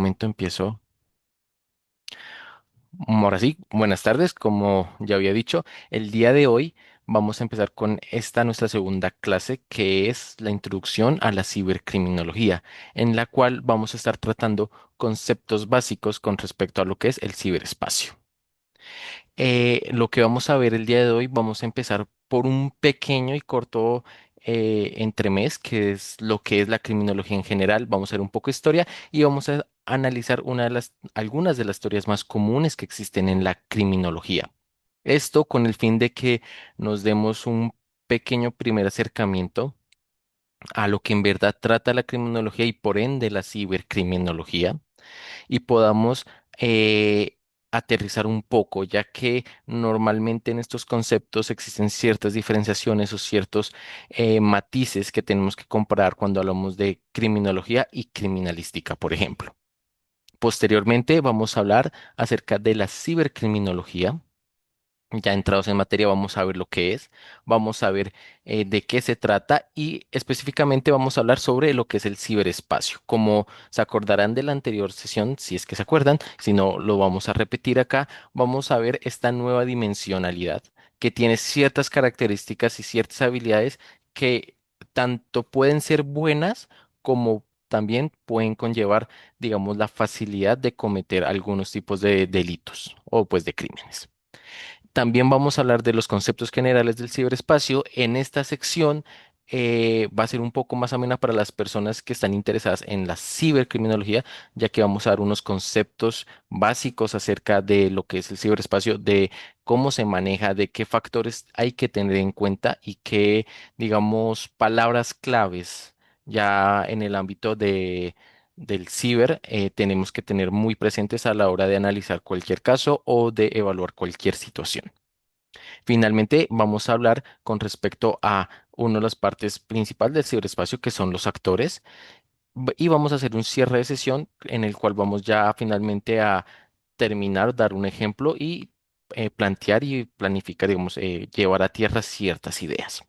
momento empiezo. Ahora sí, buenas tardes. Como ya había dicho, el día de hoy vamos a empezar con esta nuestra segunda clase, que es la introducción a la cibercriminología, en la cual vamos a estar tratando conceptos básicos con respecto a lo que es el ciberespacio. Lo que vamos a ver el día de hoy, vamos a empezar por un pequeño y corto entremés, que es lo que es la criminología en general. Vamos a ver un poco de historia y vamos a analizar algunas de las teorías más comunes que existen en la criminología. Esto con el fin de que nos demos un pequeño primer acercamiento a lo que en verdad trata la criminología y por ende la cibercriminología y podamos eh, aterrizar un poco, ya que normalmente en estos conceptos existen ciertas diferenciaciones o ciertos matices que tenemos que comparar cuando hablamos de criminología y criminalística, por ejemplo. Posteriormente vamos a hablar acerca de la cibercriminología. Ya entrados en materia, vamos a ver lo que es, vamos a ver de qué se trata y específicamente vamos a hablar sobre lo que es el ciberespacio. Como se acordarán de la anterior sesión, si es que se acuerdan, si no lo vamos a repetir acá, vamos a ver esta nueva dimensionalidad que tiene ciertas características y ciertas habilidades que tanto pueden ser buenas como también pueden conllevar, digamos, la facilidad de cometer algunos tipos de delitos o pues de crímenes. También vamos a hablar de los conceptos generales del ciberespacio. En esta sección va a ser un poco más amena para las personas que están interesadas en la cibercriminología, ya que vamos a dar unos conceptos básicos acerca de lo que es el ciberespacio, de cómo se maneja, de qué factores hay que tener en cuenta y qué, digamos, palabras claves ya en el ámbito del ciber tenemos que tener muy presentes a la hora de analizar cualquier caso o de evaluar cualquier situación. Finalmente, vamos a hablar con respecto a una de las partes principales del ciberespacio, que son los actores, y vamos a hacer un cierre de sesión en el cual vamos ya finalmente a terminar, dar un ejemplo y plantear y planificar, digamos, llevar a tierra ciertas ideas.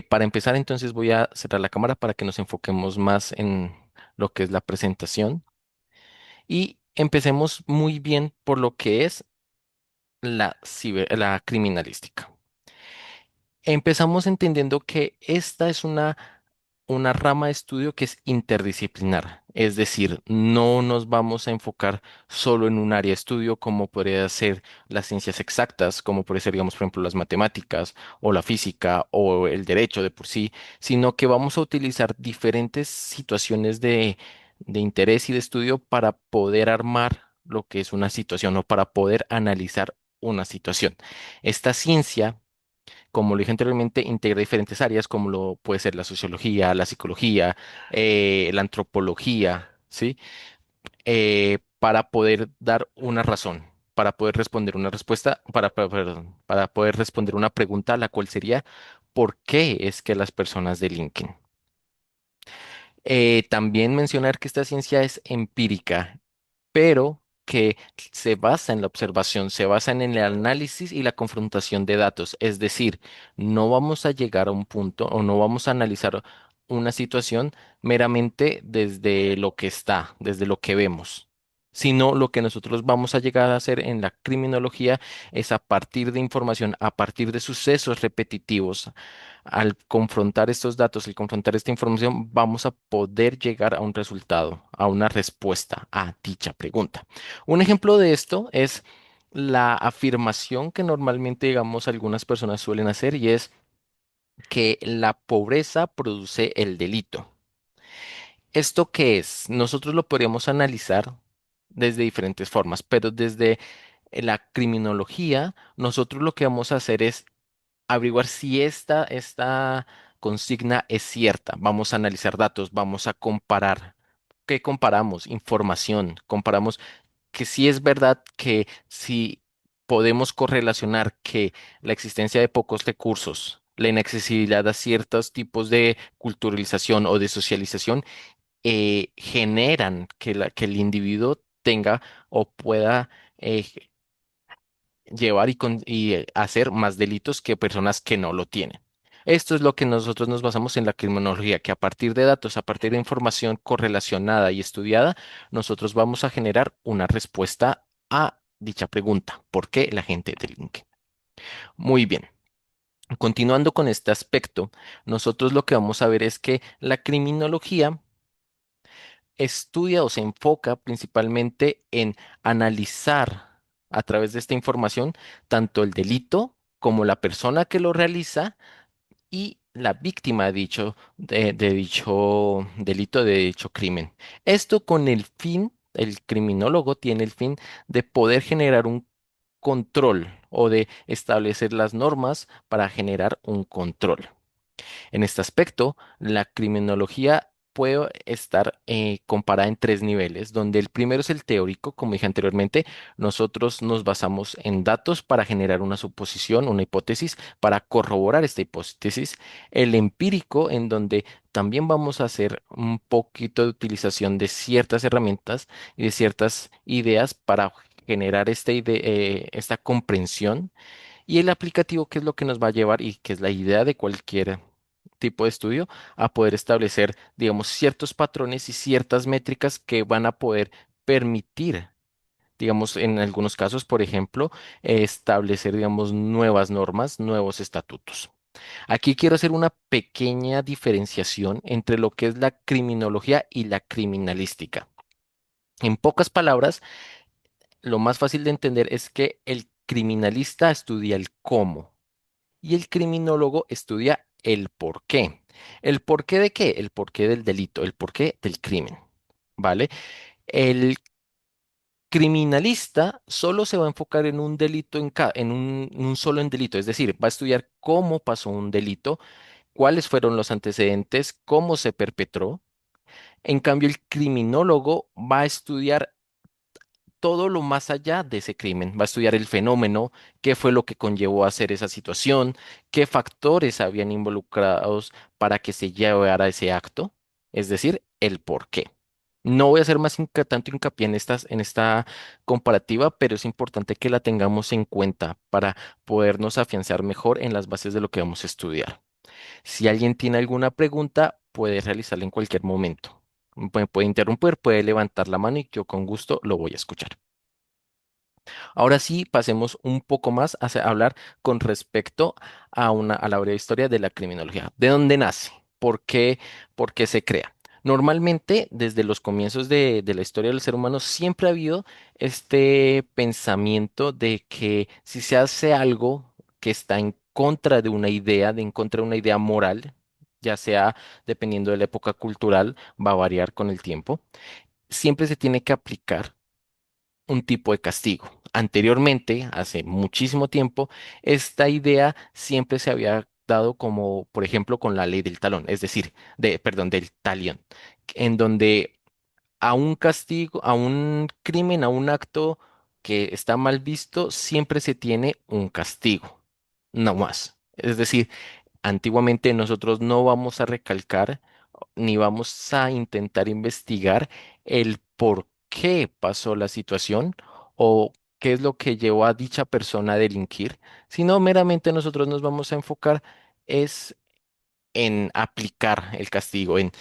Para empezar, entonces voy a cerrar la cámara para que nos enfoquemos más en lo que es la presentación y empecemos muy bien por lo que es la criminalística. Empezamos entendiendo que esta es una rama de estudio que es interdisciplinar, es decir, no nos vamos a enfocar solo en un área de estudio como podría ser las ciencias exactas, como podría ser, digamos, por ejemplo, las matemáticas o la física o el derecho de por sí, sino que vamos a utilizar diferentes situaciones de interés y de estudio para poder armar lo que es una situación o para poder analizar una situación. Esta ciencia, como lo dije anteriormente, integra diferentes áreas como lo puede ser la sociología, la psicología, la antropología, ¿sí? Para poder dar una razón, para poder responder una respuesta, perdón, para poder responder una pregunta, la cual sería, ¿por qué es que las personas delinquen? También mencionar que esta ciencia es empírica, pero que se basa en la observación, se basa en el análisis y la confrontación de datos. Es decir, no vamos a llegar a un punto o no vamos a analizar una situación meramente desde lo que está, desde lo que vemos, sino lo que nosotros vamos a llegar a hacer en la criminología es a partir de información, a partir de sucesos repetitivos. Al confrontar estos datos, al confrontar esta información, vamos a poder llegar a un resultado, a una respuesta a dicha pregunta. Un ejemplo de esto es la afirmación que normalmente, digamos, algunas personas suelen hacer y es que la pobreza produce el delito. ¿Esto qué es? Nosotros lo podríamos analizar desde diferentes formas, pero desde la criminología, nosotros lo que vamos a hacer es averiguar si esta consigna es cierta. Vamos a analizar datos, vamos a comparar. ¿Qué comparamos? Información. Comparamos que si es verdad que si podemos correlacionar que la existencia de pocos recursos, la inaccesibilidad a ciertos tipos de culturalización o de socialización generan que el individuo tenga o pueda eh, llevar y hacer más delitos que personas que no lo tienen. Esto es lo que nosotros nos basamos en la criminología, que a partir de datos, a partir de información correlacionada y estudiada, nosotros vamos a generar una respuesta a dicha pregunta. ¿Por qué la gente delinque? Muy bien. Continuando con este aspecto, nosotros lo que vamos a ver es que la criminología estudia o se enfoca principalmente en analizar a través de esta información tanto el delito como la persona que lo realiza y la víctima de dicho delito, de dicho crimen. Esto con el fin, el criminólogo tiene el fin de poder generar un control o de establecer las normas para generar un control. En este aspecto, la criminología puede estar comparada en tres niveles, donde el primero es el teórico, como dije anteriormente, nosotros nos basamos en datos para generar una suposición, una hipótesis, para corroborar esta hipótesis, el empírico, en donde también vamos a hacer un poquito de utilización de ciertas herramientas y de ciertas ideas para generar esta comprensión, y el aplicativo, que es lo que nos va a llevar y que es la idea de cualquier tipo de estudio, a poder establecer, digamos, ciertos patrones y ciertas métricas que van a poder permitir, digamos, en algunos casos, por ejemplo, establecer, digamos, nuevas normas, nuevos estatutos. Aquí quiero hacer una pequeña diferenciación entre lo que es la criminología y la criminalística. En pocas palabras, lo más fácil de entender es que el criminalista estudia el cómo y el criminólogo estudia el por qué. ¿El por qué de qué? El porqué del delito, el porqué del crimen. ¿Vale? El criminalista solo se va a enfocar en un delito, en un solo en delito, es decir, va a estudiar cómo pasó un delito, cuáles fueron los antecedentes, cómo se perpetró. En cambio, el criminólogo va a estudiar todo lo más allá de ese crimen. Va a estudiar el fenómeno, qué fue lo que conllevó a hacer esa situación, qué factores habían involucrados para que se llevara ese acto, es decir, el por qué. No voy a hacer tanto hincapié en esta comparativa, pero es importante que la tengamos en cuenta para podernos afianzar mejor en las bases de lo que vamos a estudiar. Si alguien tiene alguna pregunta, puede realizarla en cualquier momento. Puede interrumpir, puede levantar la mano y yo con gusto lo voy a escuchar. Ahora sí, pasemos un poco más a hablar con respecto a la breve historia de la criminología. ¿De dónde nace? ¿Por qué se crea? Normalmente, desde los comienzos de la historia del ser humano, siempre ha habido este pensamiento de que si se hace algo que está en contra de una idea, en contra de una idea moral, ya sea dependiendo de la época cultural, va a variar con el tiempo, siempre se tiene que aplicar un tipo de castigo. Anteriormente, hace muchísimo tiempo, esta idea siempre se había dado como, por ejemplo, con la ley del talón, es decir, perdón, del talión, en donde a un castigo, a un crimen, a un acto que está mal visto, siempre se tiene un castigo, no más. Es decir, antiguamente nosotros no vamos a recalcar ni vamos a intentar investigar el por qué pasó la situación o qué es lo que llevó a dicha persona a delinquir, sino meramente nosotros nos vamos a enfocar es en aplicar el castigo, en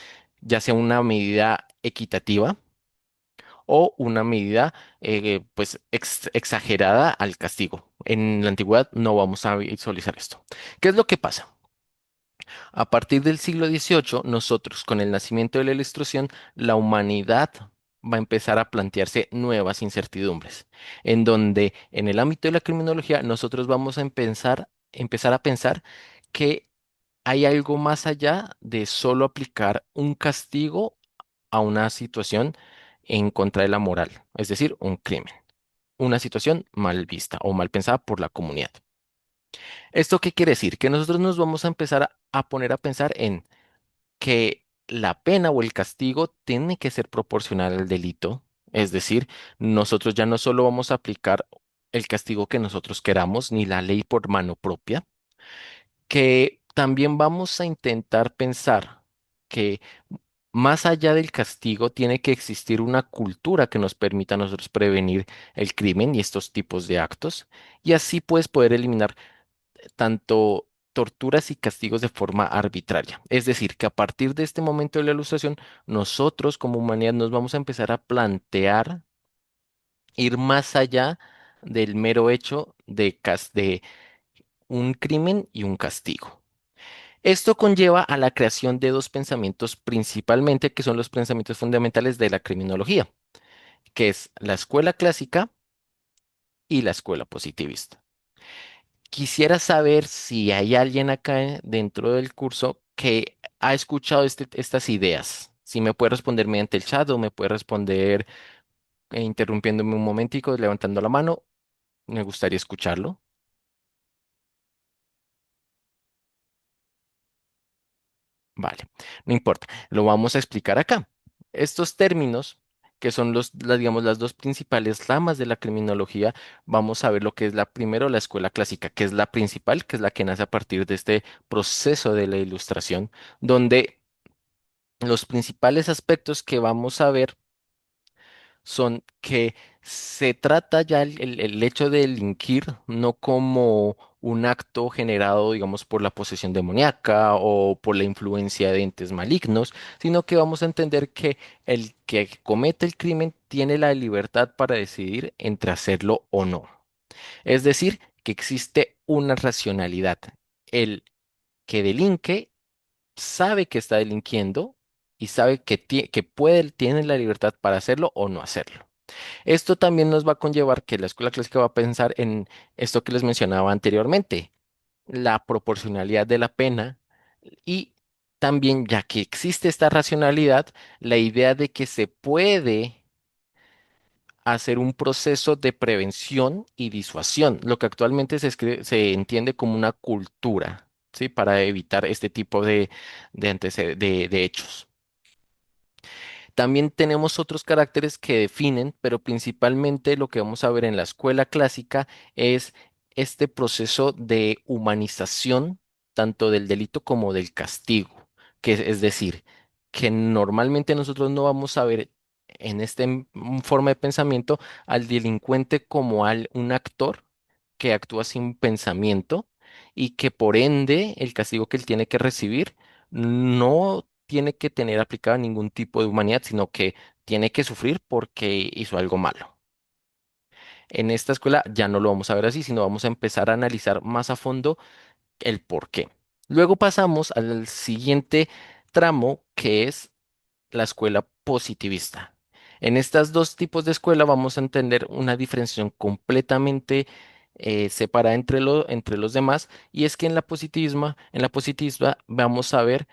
ya sea una medida equitativa o una medida pues exagerada al castigo. En la antigüedad no vamos a visualizar esto. ¿Qué es lo que pasa? A partir del siglo XVIII, nosotros, con el nacimiento de la Ilustración, la humanidad va a empezar a plantearse nuevas incertidumbres, en donde en el ámbito de la criminología nosotros vamos a empezar a pensar que hay algo más allá de solo aplicar un castigo a una situación en contra de la moral, es decir, un crimen, una situación mal vista o mal pensada por la comunidad. ¿Esto qué quiere decir? Que nosotros nos vamos a empezar a poner a pensar en que la pena o el castigo tiene que ser proporcional al delito. Es decir, nosotros ya no solo vamos a aplicar el castigo que nosotros queramos, ni la ley por mano propia, que también vamos a intentar pensar que más allá del castigo tiene que existir una cultura que nos permita a nosotros prevenir el crimen y estos tipos de actos, y así pues poder eliminar tanto torturas y castigos de forma arbitraria. Es decir, que a partir de este momento de la ilustración, nosotros como humanidad nos vamos a empezar a plantear ir más allá del mero hecho de un crimen y un castigo. Esto conlleva a la creación de dos pensamientos principalmente, que son los pensamientos fundamentales de la criminología, que es la escuela clásica y la escuela positivista. Quisiera saber si hay alguien acá dentro del curso que ha escuchado estas ideas. Si me puede responder mediante el chat o me puede responder interrumpiéndome un momentico, levantando la mano, me gustaría escucharlo. Vale, no importa, lo vamos a explicar acá. Estos términos, que son digamos, las dos principales ramas de la criminología, vamos a ver lo que es la primero, la escuela clásica, que es la principal, que es la que nace a partir de este proceso de la ilustración, donde los principales aspectos que vamos a ver son que se trata ya el hecho de delinquir no como un acto generado, digamos, por la posesión demoníaca o por la influencia de entes malignos, sino que vamos a entender que el que comete el crimen tiene la libertad para decidir entre hacerlo o no. Es decir, que existe una racionalidad. El que delinque sabe que está delinquiendo y sabe que puede, tiene la libertad para hacerlo o no hacerlo. Esto también nos va a conllevar que la escuela clásica va a pensar en esto que les mencionaba anteriormente, la proporcionalidad de la pena y también, ya que existe esta racionalidad, la idea de que se puede hacer un proceso de prevención y disuasión, lo que actualmente se entiende como una cultura, ¿sí? Para evitar este tipo de hechos. También tenemos otros caracteres que definen, pero principalmente lo que vamos a ver en la escuela clásica es este proceso de humanización tanto del delito como del castigo, que es decir, que normalmente nosotros no vamos a ver en esta forma de pensamiento al delincuente como un actor que actúa sin pensamiento y que por ende el castigo que él tiene que recibir no tiene que tener aplicado ningún tipo de humanidad, sino que tiene que sufrir porque hizo algo malo. En esta escuela ya no lo vamos a ver así, sino vamos a empezar a analizar más a fondo el por qué. Luego pasamos al siguiente tramo, que es la escuela positivista. En estos dos tipos de escuela vamos a entender una diferenciación completamente separada entre los demás, y es que en la positiva vamos a ver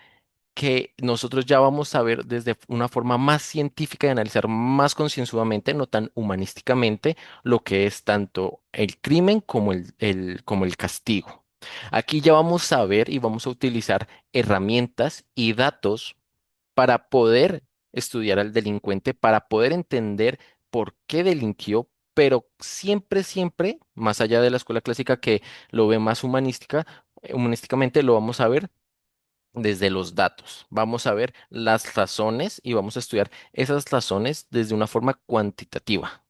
que nosotros ya vamos a ver desde una forma más científica de analizar más concienzudamente, no tan humanísticamente, lo que es tanto el crimen como como el castigo. Aquí ya vamos a ver y vamos a utilizar herramientas y datos para poder estudiar al delincuente, para poder entender por qué delinquió, pero siempre, siempre, más allá de la escuela clásica que lo ve más humanísticamente, lo vamos a ver desde los datos. Vamos a ver las razones y vamos a estudiar esas razones desde una forma cuantitativa.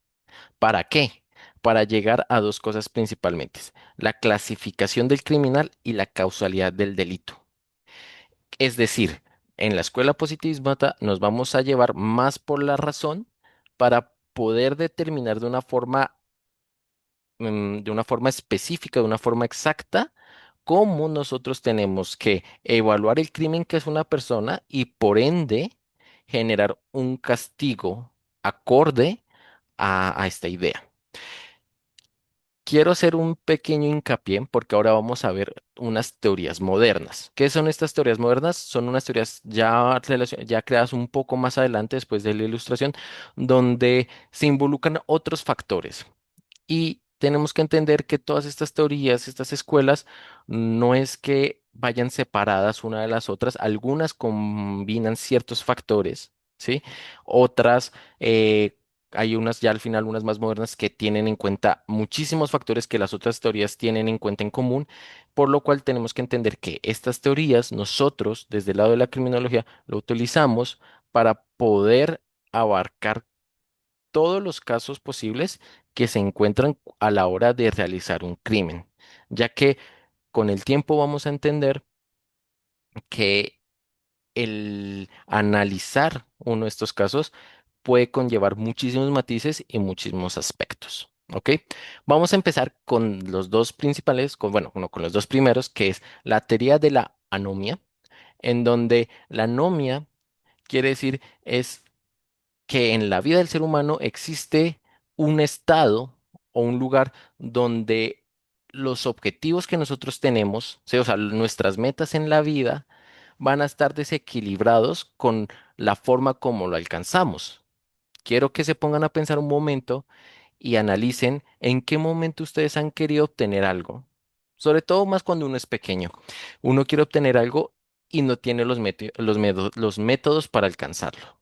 ¿Para qué? Para llegar a dos cosas principalmente, la clasificación del criminal y la causalidad del delito. Es decir, en la escuela positivista nos vamos a llevar más por la razón para poder determinar de una forma específica, de una forma exacta, cómo nosotros tenemos que evaluar el crimen que es una persona y por ende generar un castigo acorde a esta idea. Quiero hacer un pequeño hincapié porque ahora vamos a ver unas teorías modernas. ¿Qué son estas teorías modernas? Son unas teorías ya creadas un poco más adelante, después de la ilustración, donde se involucran otros factores. Y tenemos que entender que todas estas teorías, estas escuelas, no es que vayan separadas una de las otras. Algunas combinan ciertos factores, ¿sí? Otras, hay unas ya al final, unas más modernas que tienen en cuenta muchísimos factores que las otras teorías tienen en cuenta en común, por lo cual tenemos que entender que estas teorías, nosotros, desde el lado de la criminología, lo utilizamos para poder abarcar todos los casos posibles que se encuentran a la hora de realizar un crimen, ya que Con el tiempo vamos a entender que el analizar uno de estos casos puede conllevar muchísimos matices y muchísimos aspectos. ¿Ok? Vamos a empezar con los dos principales, bueno, con los dos primeros, que es la teoría de la anomia, en donde la anomia quiere decir es que en la vida del ser humano existe un estado o un lugar donde los objetivos que nosotros tenemos, ¿sí? O sea, nuestras metas en la vida, van a estar desequilibrados con la forma como lo alcanzamos. Quiero que se pongan a pensar un momento y analicen en qué momento ustedes han querido obtener algo. Sobre todo más cuando uno es pequeño. Uno quiere obtener algo y no tiene los métodos para alcanzarlo.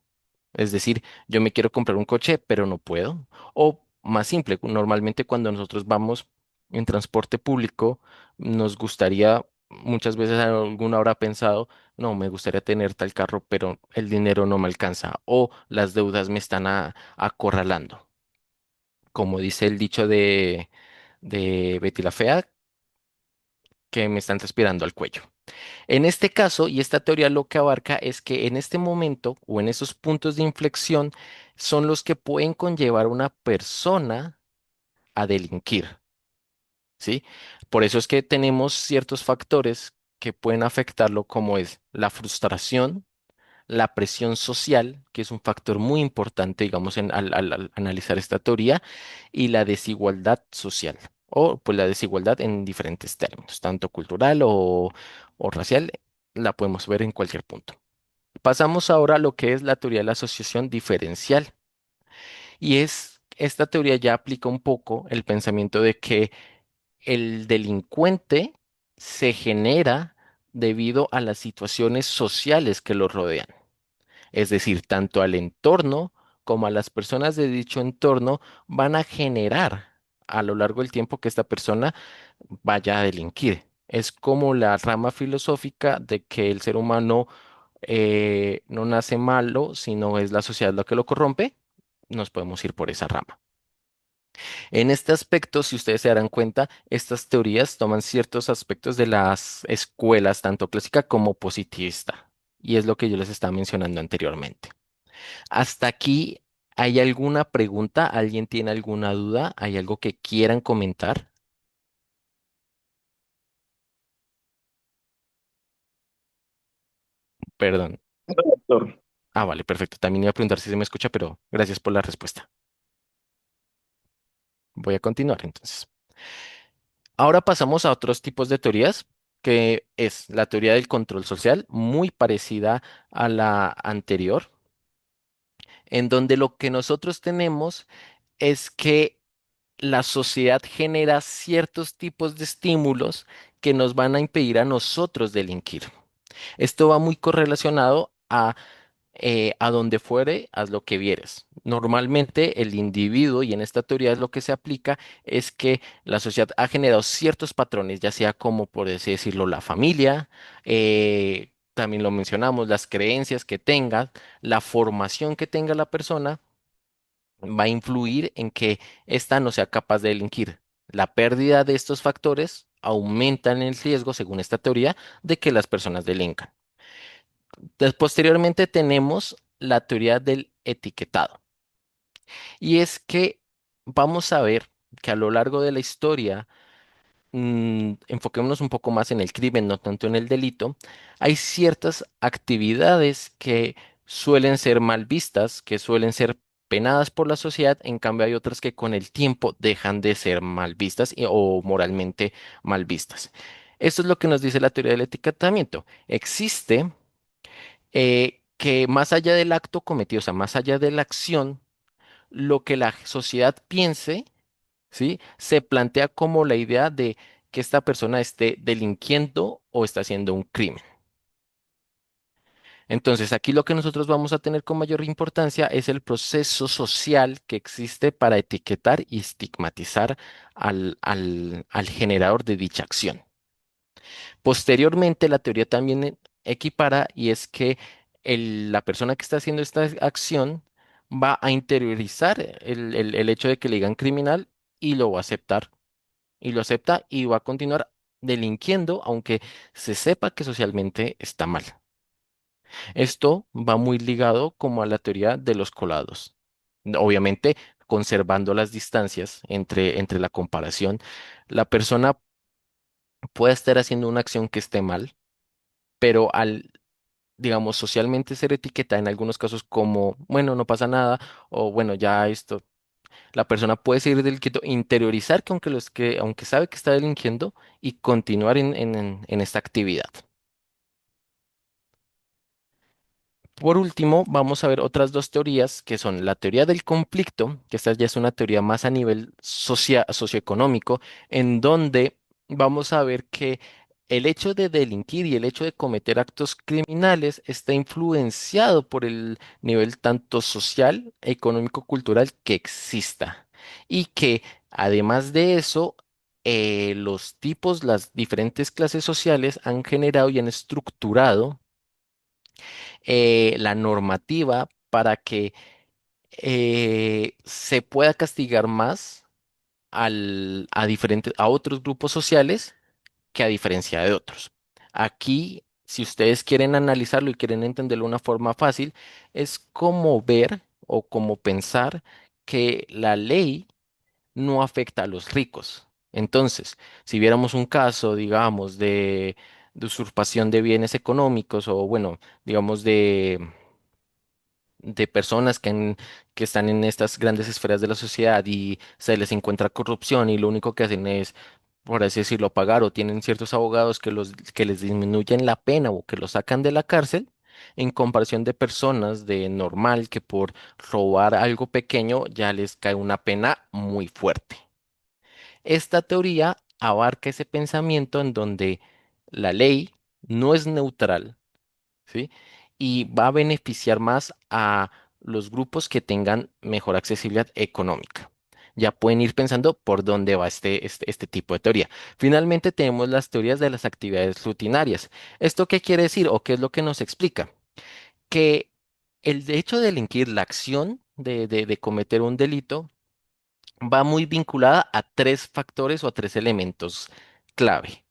Es decir, yo me quiero comprar un coche, pero no puedo. O más simple, normalmente cuando nosotros vamos en transporte público, nos gustaría, muchas veces alguna habrá pensado, no, me gustaría tener tal carro, pero el dinero no me alcanza. O las deudas me están acorralando. Como dice el dicho de Betty la Fea, que me están respirando al cuello. En este caso, y esta teoría lo que abarca es que en este momento o en esos puntos de inflexión son los que pueden conllevar a una persona a delinquir, ¿sí? Por eso es que tenemos ciertos factores que pueden afectarlo, como es la frustración, la presión social, que es un factor muy importante, digamos, al analizar esta teoría, y la desigualdad social, o pues la desigualdad en diferentes términos, tanto cultural o racial, la podemos ver en cualquier punto. Pasamos ahora a lo que es la teoría de la asociación diferencial, y esta teoría ya aplica un poco el pensamiento de que el delincuente se genera debido a las situaciones sociales que lo rodean. Es decir, tanto al entorno como a las personas de dicho entorno van a generar a lo largo del tiempo que esta persona vaya a delinquir. Es como la rama filosófica de que el ser humano no nace malo, sino es la sociedad lo que lo corrompe. Nos podemos ir por esa rama. En este aspecto, si ustedes se darán cuenta, estas teorías toman ciertos aspectos de las escuelas, tanto clásica como positivista. Y es lo que yo les estaba mencionando anteriormente. Hasta aquí, ¿hay alguna pregunta? ¿Alguien tiene alguna duda? ¿Hay algo que quieran comentar? Perdón. Doctor. Ah, vale, perfecto. También iba a preguntar si se me escucha, pero gracias por la respuesta. Voy a continuar entonces. Ahora pasamos a otros tipos de teorías, que es la teoría del control social, muy parecida a la anterior, en donde lo que nosotros tenemos es que la sociedad genera ciertos tipos de estímulos que nos van a impedir a nosotros delinquir. Esto va muy correlacionado a donde fuere, haz lo que vieres. Normalmente el individuo, y en esta teoría es lo que se aplica, es que la sociedad ha generado ciertos patrones, ya sea como, por así decirlo, la familia, también lo mencionamos, las creencias que tenga, la formación que tenga la persona, va a influir en que ésta no sea capaz de delinquir. La pérdida de estos factores aumentan el riesgo, según esta teoría, de que las personas delincan. Posteriormente tenemos la teoría del etiquetado. Y es que vamos a ver que a lo largo de la historia, enfoquémonos un poco más en el crimen, no tanto en el delito, hay ciertas actividades que suelen ser mal vistas, que suelen ser penadas por la sociedad, en cambio hay otras que con el tiempo dejan de ser mal vistas o moralmente mal vistas. Esto es lo que nos dice la teoría del etiquetamiento. Existe que más allá del acto cometido, o sea, más allá de la acción, lo que la sociedad piense, ¿sí? Se plantea como la idea de que esta persona esté delinquiendo o está haciendo un crimen. Entonces, aquí lo que nosotros vamos a tener con mayor importancia es el proceso social que existe para etiquetar y estigmatizar al generador de dicha acción. Posteriormente, la teoría también equipara y es que la persona que está haciendo esta acción va a interiorizar el hecho de que le digan criminal y lo va a aceptar. Y lo acepta y va a continuar. delinquiendo, aunque se sepa que socialmente está mal. Esto va muy ligado como a la teoría de los colados. Obviamente, conservando las distancias entre la comparación, la persona puede estar haciendo una acción que esté mal, pero al, digamos, socialmente ser etiquetada en algunos casos como, bueno, no pasa nada, o bueno, ya esto, la persona puede seguir delinquiendo, interiorizar que aunque sabe que está delinquiendo y continuar en esta actividad. Por último, vamos a ver otras dos teorías que son la teoría del conflicto, que esta ya es una teoría más a nivel socioeconómico, en donde vamos a ver que el hecho de delinquir y el hecho de cometer actos criminales está influenciado por el nivel tanto social, económico, cultural que exista. Y que además de eso, los tipos, las diferentes clases sociales han generado y han estructurado la normativa para que se pueda castigar más a otros grupos sociales que a diferencia de otros. Aquí, si ustedes quieren analizarlo y quieren entenderlo de una forma fácil, es como ver o como pensar que la ley no afecta a los ricos. Entonces, si viéramos un caso, digamos, de usurpación de bienes económicos o, bueno, digamos, de personas que están en estas grandes esferas de la sociedad y se les encuentra corrupción y lo único que hacen es, por así decirlo, pagar o tienen ciertos abogados que les disminuyen la pena o que los sacan de la cárcel, en comparación de personas de normal que por robar algo pequeño ya les cae una pena muy fuerte. Esta teoría abarca ese pensamiento en donde la ley no es neutral, ¿sí? Y va a beneficiar más a los grupos que tengan mejor accesibilidad económica. Ya pueden ir pensando por dónde va este tipo de teoría. Finalmente tenemos las teorías de las actividades rutinarias. ¿Esto qué quiere decir o qué es lo que nos explica? Que el hecho de delinquir, la acción de cometer un delito, va muy vinculada a tres factores o a tres elementos clave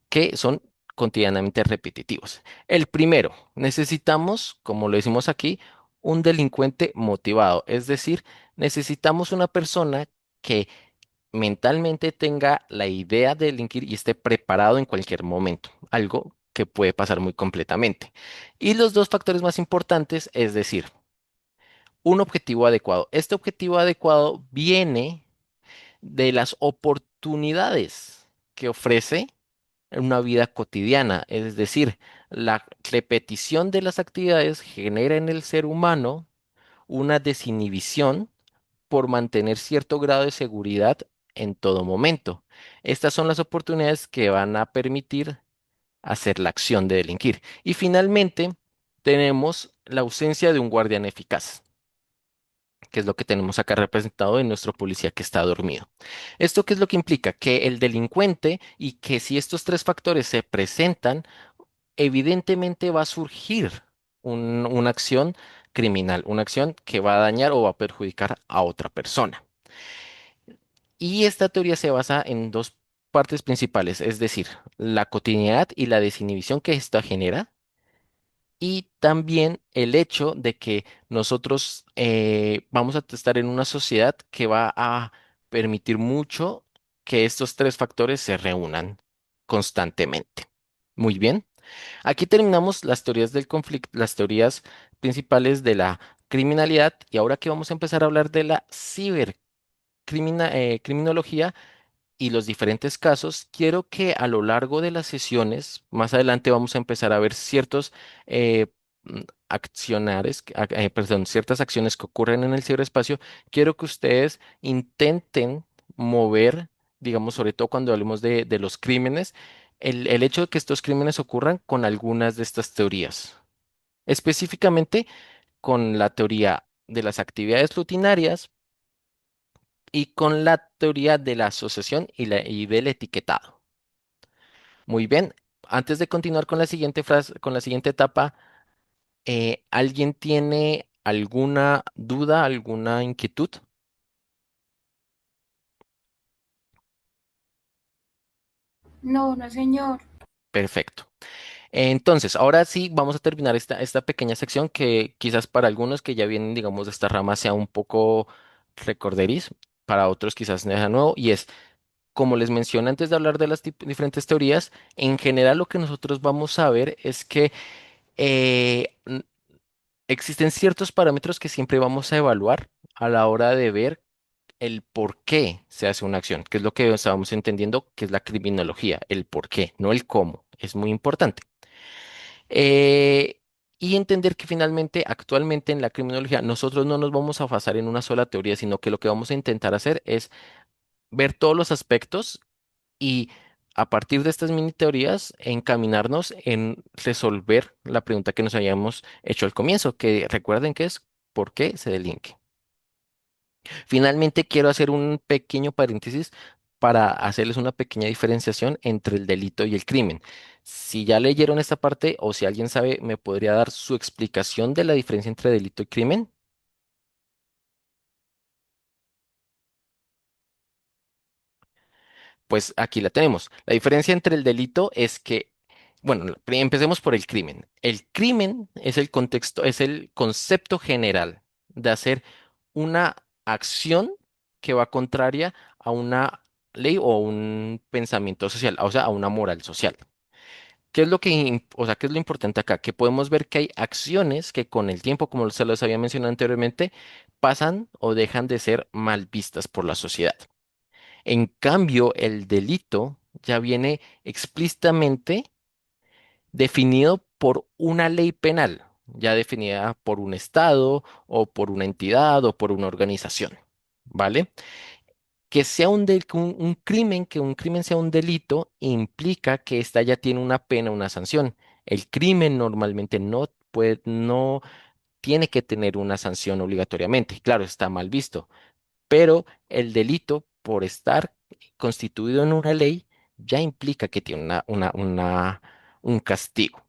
que son cotidianamente repetitivos. El primero, necesitamos, como lo decimos aquí, un delincuente motivado, es decir, necesitamos una persona que mentalmente tenga la idea de delinquir y esté preparado en cualquier momento, algo que puede pasar muy completamente. Y los dos factores más importantes, es decir, un objetivo adecuado. Este objetivo adecuado viene de las oportunidades que ofrece una vida cotidiana, es decir, la repetición de las actividades genera en el ser humano una desinhibición por mantener cierto grado de seguridad en todo momento. Estas son las oportunidades que van a permitir hacer la acción de delinquir. Y finalmente, tenemos la ausencia de un guardián eficaz, que es lo que tenemos acá representado en nuestro policía que está dormido. ¿Esto qué es lo que implica? Que el delincuente y que si estos tres factores se presentan, evidentemente va a surgir una acción criminal, una acción que va a dañar o va a perjudicar a otra persona. Y esta teoría se basa en dos partes principales, es decir, la cotidianidad y la desinhibición que esta genera y también el hecho de que nosotros vamos a estar en una sociedad que va a permitir mucho que estos tres factores se reúnan constantemente. Muy bien. Aquí terminamos las teorías del conflicto, las teorías principales de la criminalidad y ahora que vamos a empezar a hablar de la criminología y los diferentes casos, quiero que a lo largo de las sesiones, más adelante vamos a empezar a ver ciertos eh, perdón, ciertas acciones que ocurren en el ciberespacio. Quiero que ustedes intenten mover, digamos, sobre todo cuando hablemos de los crímenes, el hecho de que estos crímenes ocurran con algunas de estas teorías. Específicamente con la teoría de las actividades rutinarias y con la teoría de la asociación y del etiquetado. Muy bien, antes de continuar con la siguiente frase, con la siguiente etapa, ¿alguien tiene alguna duda, alguna inquietud? No, no, señor. Perfecto. Entonces, ahora sí vamos a terminar esta pequeña sección que quizás para algunos que ya vienen, digamos, de esta rama sea un poco recorderis, para otros quizás sea nuevo, y es, como les mencioné antes de hablar de las diferentes teorías, en general lo que nosotros vamos a ver es que existen ciertos parámetros que siempre vamos a evaluar a la hora de ver el por qué se hace una acción, que es lo que estábamos entendiendo, que es la criminología, el por qué, no el cómo, es muy importante. Eh, y entender que finalmente, actualmente en la criminología, nosotros no nos vamos a basar en una sola teoría, sino que lo que vamos a intentar hacer es ver todos los aspectos y a partir de estas mini teorías encaminarnos en resolver la pregunta que nos habíamos hecho al comienzo, que recuerden que es ¿por qué se delinque? Finalmente, quiero hacer un pequeño paréntesis para hacerles una pequeña diferenciación entre el delito y el crimen. Si ya leyeron esta parte o si alguien sabe, ¿me podría dar su explicación de la diferencia entre delito y crimen? Pues aquí la tenemos. La diferencia entre el delito es que, bueno, empecemos por el crimen. El crimen es el contexto, es el concepto general de hacer una acción que va contraria a una ley o un pensamiento social, o sea, a una moral social. ¿Qué es lo que, o sea, qué es lo importante acá? Que podemos ver que hay acciones que con el tiempo, como se los había mencionado anteriormente, pasan o dejan de ser mal vistas por la sociedad. En cambio, el delito ya viene explícitamente definido por una ley penal, ya definida por un estado o por una entidad o por una organización, ¿vale? Que sea un crimen, que un crimen sea un delito, implica que ésta ya tiene una pena, una sanción. El crimen normalmente no tiene que tener una sanción obligatoriamente. Claro, está mal visto, pero el delito, por estar constituido en una ley, ya implica que tiene un castigo.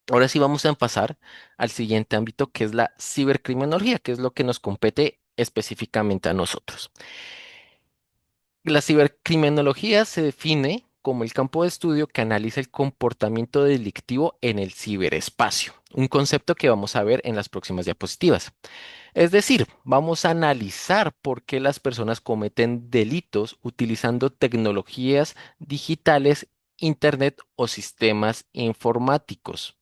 Ahora sí vamos a pasar al siguiente ámbito, que es la cibercriminología, que es lo que nos compete específicamente a nosotros. La cibercriminología se define como el campo de estudio que analiza el comportamiento delictivo en el ciberespacio, un concepto que vamos a ver en las próximas diapositivas. Es decir, vamos a analizar por qué las personas cometen delitos utilizando tecnologías digitales, Internet o sistemas informáticos.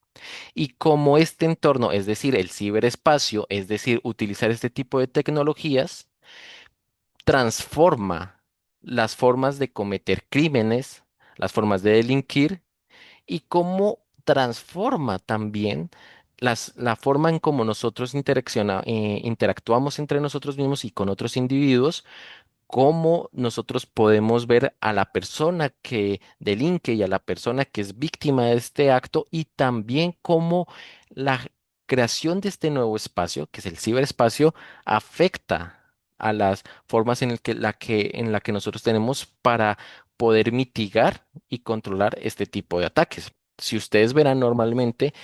Y cómo este entorno, es decir, el ciberespacio, es decir, utilizar este tipo de tecnologías, transforma las formas de cometer crímenes, las formas de delinquir y cómo transforma también la forma en cómo nosotros interactuamos entre nosotros mismos y con otros individuos, cómo nosotros podemos ver a la persona que delinque y a la persona que es víctima de este acto y también cómo la creación de este nuevo espacio, que es el ciberespacio, afecta a las formas en la que nosotros tenemos para poder mitigar y controlar este tipo de ataques. Si ustedes verán normalmente,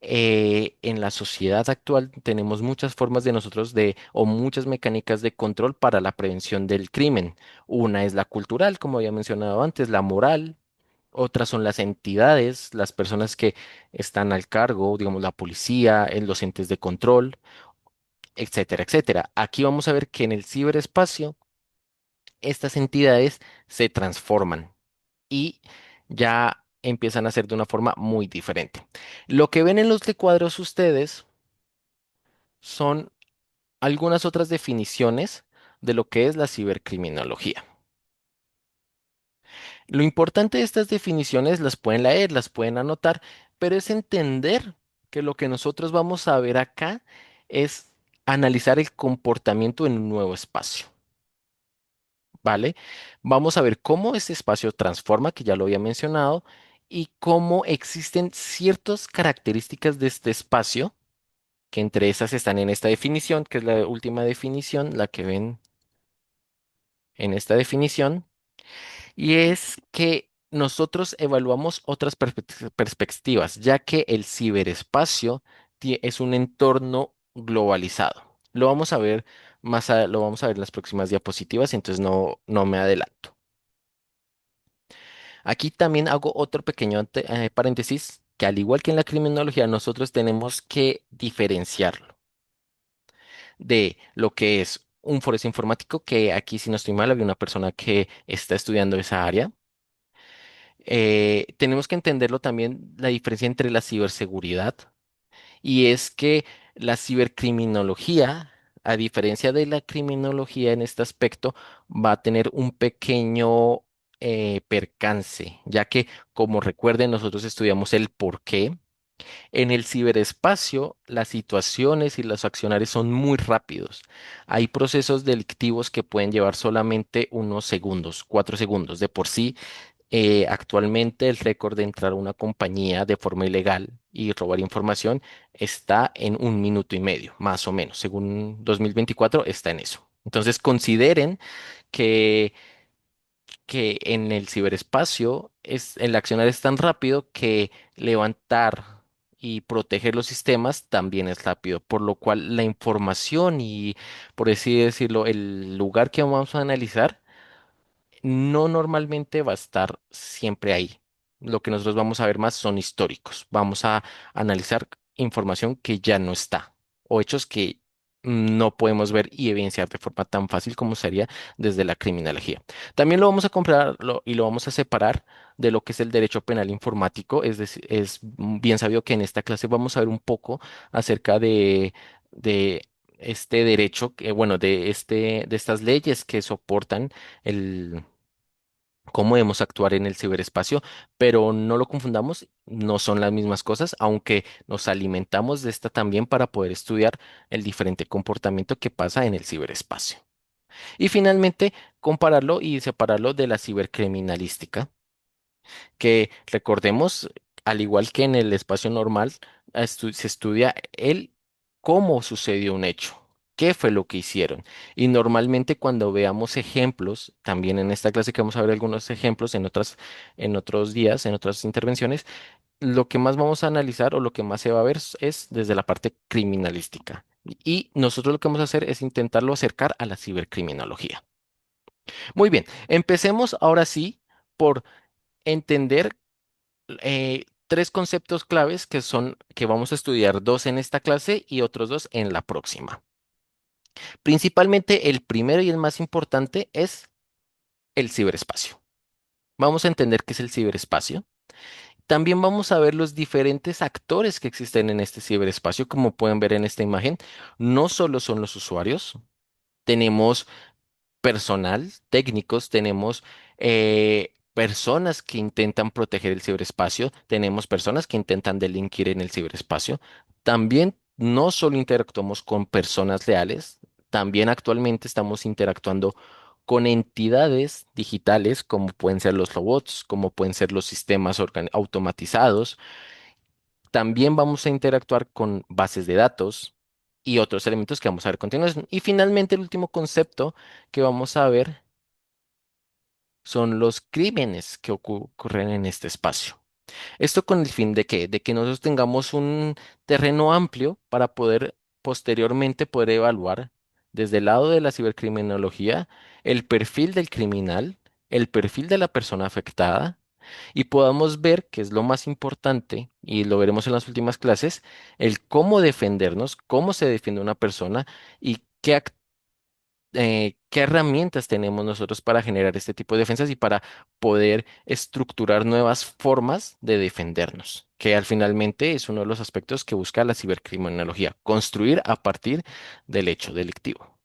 en la sociedad actual tenemos muchas formas de nosotros o muchas mecánicas de control para la prevención del crimen. Una es la cultural, como había mencionado antes, la moral. Otras son las entidades, las personas que están al cargo, digamos, la policía, los entes de control, etcétera, etcétera. Aquí vamos a ver que en el ciberespacio estas entidades se transforman y ya empiezan a ser de una forma muy diferente. Lo que ven en los recuadros ustedes son algunas otras definiciones de lo que es la cibercriminología. Lo importante de estas definiciones las pueden leer, las pueden anotar, pero es entender que lo que nosotros vamos a ver acá es analizar el comportamiento en un nuevo espacio, ¿vale? Vamos a ver cómo ese espacio transforma, que ya lo había mencionado, y cómo existen ciertas características de este espacio, que entre esas están en esta definición, que es la última definición, la que ven en esta definición, y es que nosotros evaluamos otras perspectivas, ya que el ciberespacio es un entorno globalizado. Lo vamos a ver lo vamos a ver en las próximas diapositivas, entonces no me adelanto. Aquí también hago otro pequeño paréntesis, que al igual que en la criminología, nosotros tenemos que diferenciarlo de lo que es un forense informático, que aquí, si no estoy mal, había una persona que está estudiando esa área. Tenemos que entenderlo también la diferencia entre la ciberseguridad y es que la cibercriminología, a diferencia de la criminología en este aspecto, va a tener un pequeño percance, ya que, como recuerden, nosotros estudiamos el por qué. En el ciberespacio, las situaciones y los accionarios son muy rápidos. Hay procesos delictivos que pueden llevar solamente unos segundos, 4 segundos. De por sí, actualmente el récord de entrar a una compañía de forma ilegal y robar información está en 1 minuto y medio, más o menos. Según 2024 está en eso. Entonces consideren que en el ciberespacio el accionar es tan rápido que levantar y proteger los sistemas también es rápido, por lo cual la información y, por así decirlo, el lugar que vamos a analizar no normalmente va a estar siempre ahí. Lo que nosotros vamos a ver más son históricos. Vamos a analizar información que ya no está o hechos que no podemos ver y evidenciar de forma tan fácil como sería desde la criminología. También lo vamos a comprar y lo vamos a separar de lo que es el derecho penal informático. Es decir, es bien sabido que en esta clase vamos a ver un poco acerca de este derecho, bueno, de estas leyes que soportan el cómo debemos actuar en el ciberespacio, pero no lo confundamos, no son las mismas cosas, aunque nos alimentamos de esta también para poder estudiar el diferente comportamiento que pasa en el ciberespacio. Y finalmente, compararlo y separarlo de la cibercriminalística, que recordemos, al igual que en el espacio normal, se estudia el cómo sucedió un hecho, qué fue lo que hicieron. Y normalmente cuando veamos ejemplos, también en esta clase que vamos a ver algunos ejemplos en otros días, en otras intervenciones, lo que más vamos a analizar o lo que más se va a ver es desde la parte criminalística. Y nosotros lo que vamos a hacer es intentarlo acercar a la cibercriminología. Muy bien, empecemos ahora sí por entender tres conceptos claves que son que vamos a estudiar, dos en esta clase y otros dos en la próxima. Principalmente el primero y el más importante es el ciberespacio. Vamos a entender qué es el ciberespacio. También vamos a ver los diferentes actores que existen en este ciberespacio, como pueden ver en esta imagen. No solo son los usuarios, tenemos personal, técnicos, tenemos personas que intentan proteger el ciberespacio, tenemos personas que intentan delinquir en el ciberespacio. También no solo interactuamos con personas reales, también actualmente estamos interactuando con entidades digitales como pueden ser los robots, como pueden ser los sistemas automatizados. También vamos a interactuar con bases de datos y otros elementos que vamos a ver a continuación. Y finalmente, el último concepto que vamos a ver son los crímenes que ocurren en este espacio. Esto con el fin de que, nosotros tengamos un terreno amplio para poder posteriormente poder evaluar desde el lado de la cibercriminología el perfil del criminal, el perfil de la persona afectada y podamos ver, que es lo más importante, y lo veremos en las últimas clases, el cómo defendernos, cómo se defiende una persona y qué herramientas tenemos nosotros para generar este tipo de defensas y para poder estructurar nuevas formas de defendernos, que al finalmente es uno de los aspectos que busca la cibercriminología, construir a partir del hecho delictivo.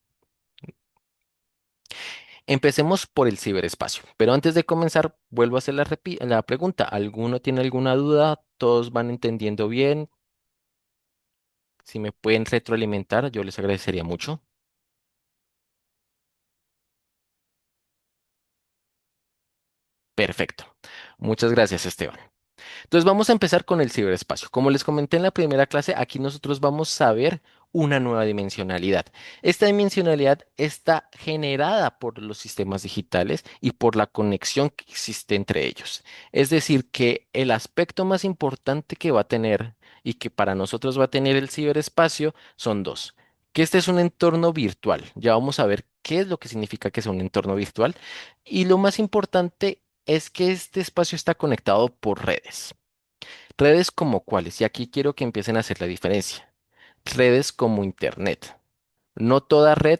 Empecemos por el ciberespacio, pero antes de comenzar, vuelvo a hacer la pregunta. ¿Alguno tiene alguna duda? ¿Todos van entendiendo bien? Si me pueden retroalimentar, yo les agradecería mucho. Perfecto. Muchas gracias, Esteban. Entonces vamos a empezar con el ciberespacio. Como les comenté en la primera clase, aquí nosotros vamos a ver una nueva dimensionalidad. Esta dimensionalidad está generada por los sistemas digitales y por la conexión que existe entre ellos. Es decir, que el aspecto más importante que va a tener y que para nosotros va a tener el ciberespacio son dos. Que este es un entorno virtual. Ya vamos a ver qué es lo que significa que es un entorno virtual. Y lo más importante es que este espacio está conectado por redes. Redes como cuáles, y aquí quiero que empiecen a hacer la diferencia. Redes como Internet. No toda red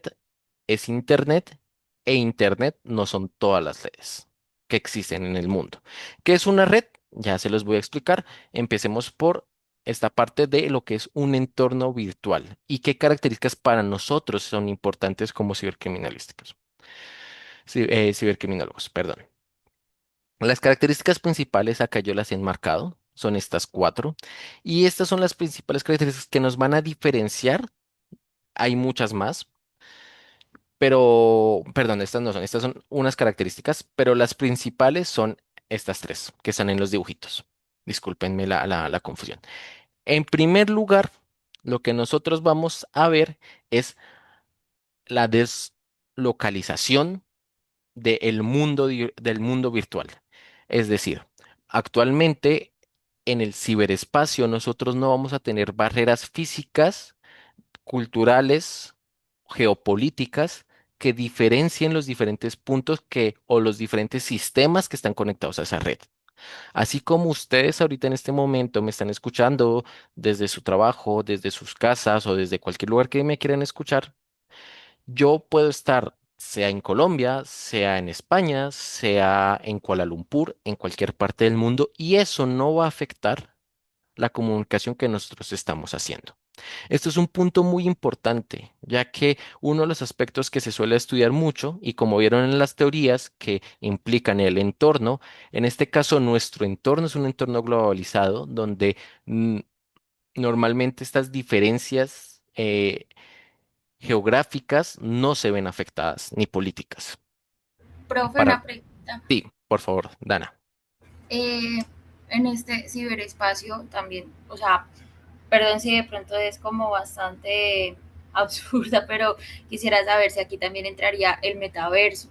es Internet e Internet no son todas las redes que existen en el mundo. ¿Qué es una red? Ya se los voy a explicar. Empecemos por esta parte de lo que es un entorno virtual y qué características para nosotros son importantes como cibercriminalísticos. Cibercriminólogos, perdón. Las características principales, acá yo las he enmarcado, son estas cuatro, y estas son las principales características que nos van a diferenciar. Hay muchas más, pero, perdón, estas son unas características, pero las principales son estas tres, que están en los dibujitos. Discúlpenme la confusión. En primer lugar, lo que nosotros vamos a ver es la deslocalización del mundo virtual. Es decir, actualmente en el ciberespacio nosotros no vamos a tener barreras físicas, culturales, geopolíticas que diferencien los diferentes puntos o los diferentes sistemas que están conectados a esa red. Así como ustedes ahorita en este momento me están escuchando desde su trabajo, desde sus casas o desde cualquier lugar que me quieran escuchar, yo puedo estar sea en Colombia, sea en España, sea en Kuala Lumpur, en cualquier parte del mundo, y eso no va a afectar la comunicación que nosotros estamos haciendo. Esto es un punto muy importante, ya que uno de los aspectos que se suele estudiar mucho, y como vieron en las teorías que implican el entorno, en este caso nuestro entorno es un entorno globalizado donde mm, normalmente estas diferencias geográficas no se ven afectadas, ni políticas. Profe, Para una pregunta. ti, por favor, Dana. Eh, en este ciberespacio también, o sea, perdón si de pronto es como bastante absurda, pero quisiera saber si aquí también entraría el metaverso.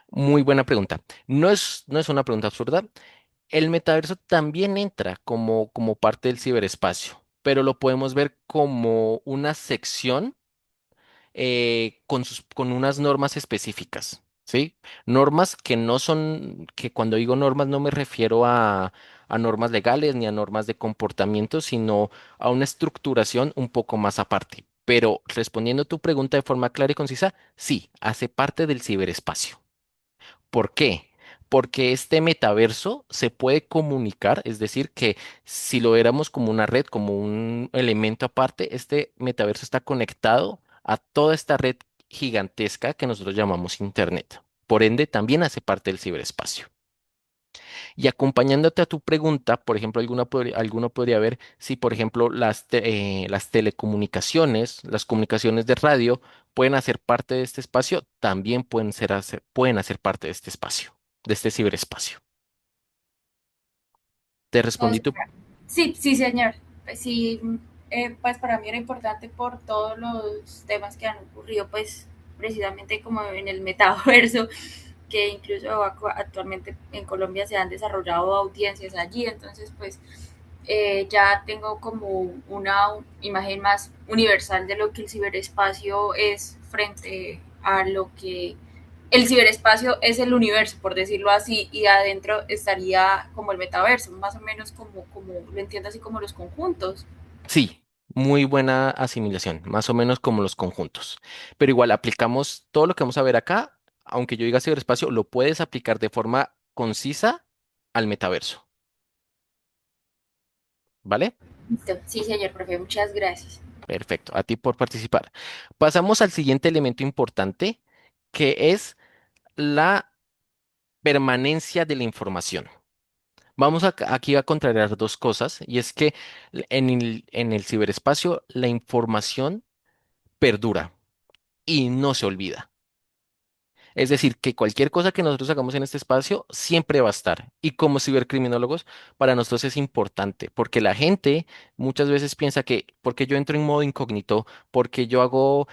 Muy buena pregunta. No es una pregunta absurda. El metaverso también entra como parte del ciberespacio, pero lo podemos ver como una sección con unas normas específicas, ¿sí? Normas que no son, que cuando digo normas no me refiero a normas legales ni a normas de comportamiento, sino a una estructuración un poco más aparte. Pero respondiendo a tu pregunta de forma clara y concisa, sí, hace parte del ciberespacio. ¿Por qué? Porque este metaverso se puede comunicar, es decir, que si lo éramos como una red, como un elemento aparte, este metaverso está conectado a toda esta red gigantesca que nosotros llamamos Internet. Por ende, también hace parte del ciberespacio. Y acompañándote a tu pregunta, por ejemplo, alguno podría ver si, por ejemplo, las telecomunicaciones, las comunicaciones de radio pueden hacer parte de este espacio, también pueden hacer parte de este espacio, de este ciberespacio. Te O respondí sea, tu... sí, sí, señor. Pues sí, pues para mí era importante por todos los temas que han ocurrido, pues precisamente como en el metaverso, que incluso actualmente en Colombia se han desarrollado audiencias allí, entonces pues ya tengo como una imagen más universal de lo que el ciberespacio es frente a lo que el ciberespacio es el universo, por decirlo así, y adentro estaría como el metaverso, más o menos como lo entiendo así como los conjuntos. Sí, muy buena asimilación, más o menos como los conjuntos. Pero igual aplicamos todo lo que vamos a ver acá, aunque yo diga ciberespacio, lo puedes aplicar de forma concisa al metaverso, ¿vale? Listo. Sí, señor profe, muchas gracias. Perfecto, a ti por participar. Pasamos al siguiente elemento importante, que es la permanencia de la información. Aquí a contrariar dos cosas, y es que en el ciberespacio la información perdura y no se olvida. Es decir, que cualquier cosa que nosotros hagamos en este espacio siempre va a estar. Y como cibercriminólogos, para nosotros es importante, porque la gente muchas veces piensa que porque yo entro en modo incógnito, porque yo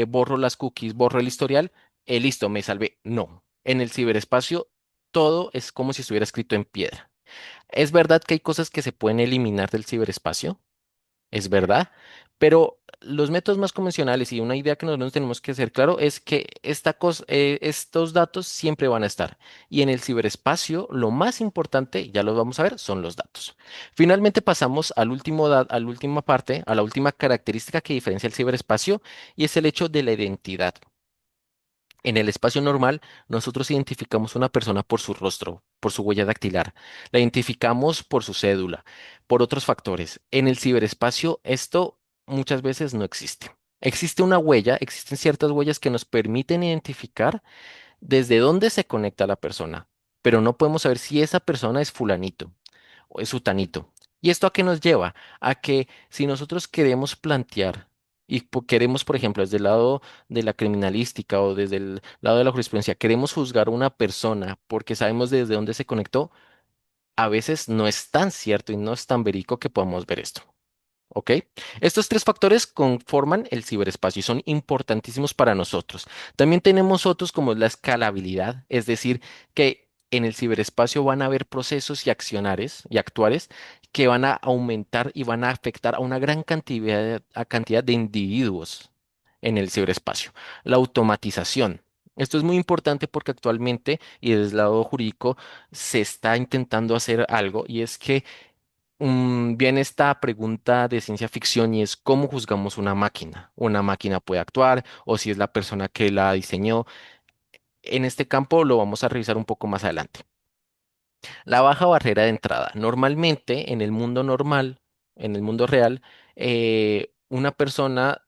borro las cookies, borro el historial, listo, me salvé. No, en el ciberespacio todo es como si estuviera escrito en piedra. Es verdad que hay cosas que se pueden eliminar del ciberespacio, es verdad, pero los métodos más convencionales y una idea que nosotros tenemos que hacer claro es que estos datos siempre van a estar. Y en el ciberespacio, lo más importante, ya lo vamos a ver, son los datos. Finalmente pasamos a la última parte, a la última característica que diferencia el ciberespacio, y es el hecho de la identidad. En el espacio normal, nosotros identificamos una persona por su rostro, por su huella dactilar. La identificamos por su cédula, por otros factores. En el ciberespacio, esto muchas veces no existe. Existe una huella, existen ciertas huellas que nos permiten identificar desde dónde se conecta la persona, pero no podemos saber si esa persona es fulanito o es sutanito. ¿Y esto a qué nos lleva? A que si nosotros queremos plantear y queremos, por ejemplo, desde el lado de la criminalística o desde el lado de la jurisprudencia, queremos juzgar a una persona porque sabemos desde dónde se conectó, a veces no es tan cierto y no es tan verídico que podamos ver esto. ¿Ok? Estos tres factores conforman el ciberespacio y son importantísimos para nosotros. También tenemos otros como la escalabilidad, es decir, que en el ciberespacio van a haber procesos y accionares y actuares que van a aumentar y van a afectar a una gran cantidad de individuos en el ciberespacio. La automatización. Esto es muy importante porque actualmente y desde el lado jurídico se está intentando hacer algo y es que viene esta pregunta de ciencia ficción y es cómo juzgamos una máquina. Una máquina puede actuar o si es la persona que la diseñó. En este campo lo vamos a revisar un poco más adelante. La baja barrera de entrada. Normalmente en el mundo normal, en el mundo real, una persona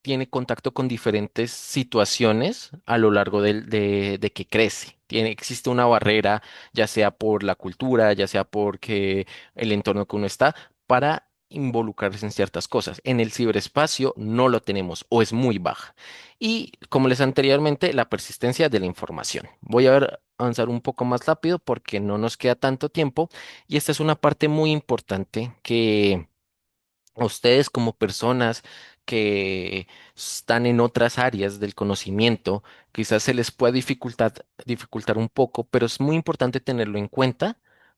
tiene contacto con diferentes situaciones a lo largo de que crece. Existe una barrera, ya sea por la cultura, ya sea porque el entorno que uno está, para involucrarse en ciertas cosas. En el ciberespacio no lo tenemos o es muy baja. Y como les anteriormente, la persistencia de la información. Voy a avanzar un poco más rápido porque no nos queda tanto tiempo y esta es una parte muy importante que a ustedes como personas que están en otras áreas del conocimiento, quizás se les pueda dificultar un poco, pero es muy importante tenerlo en cuenta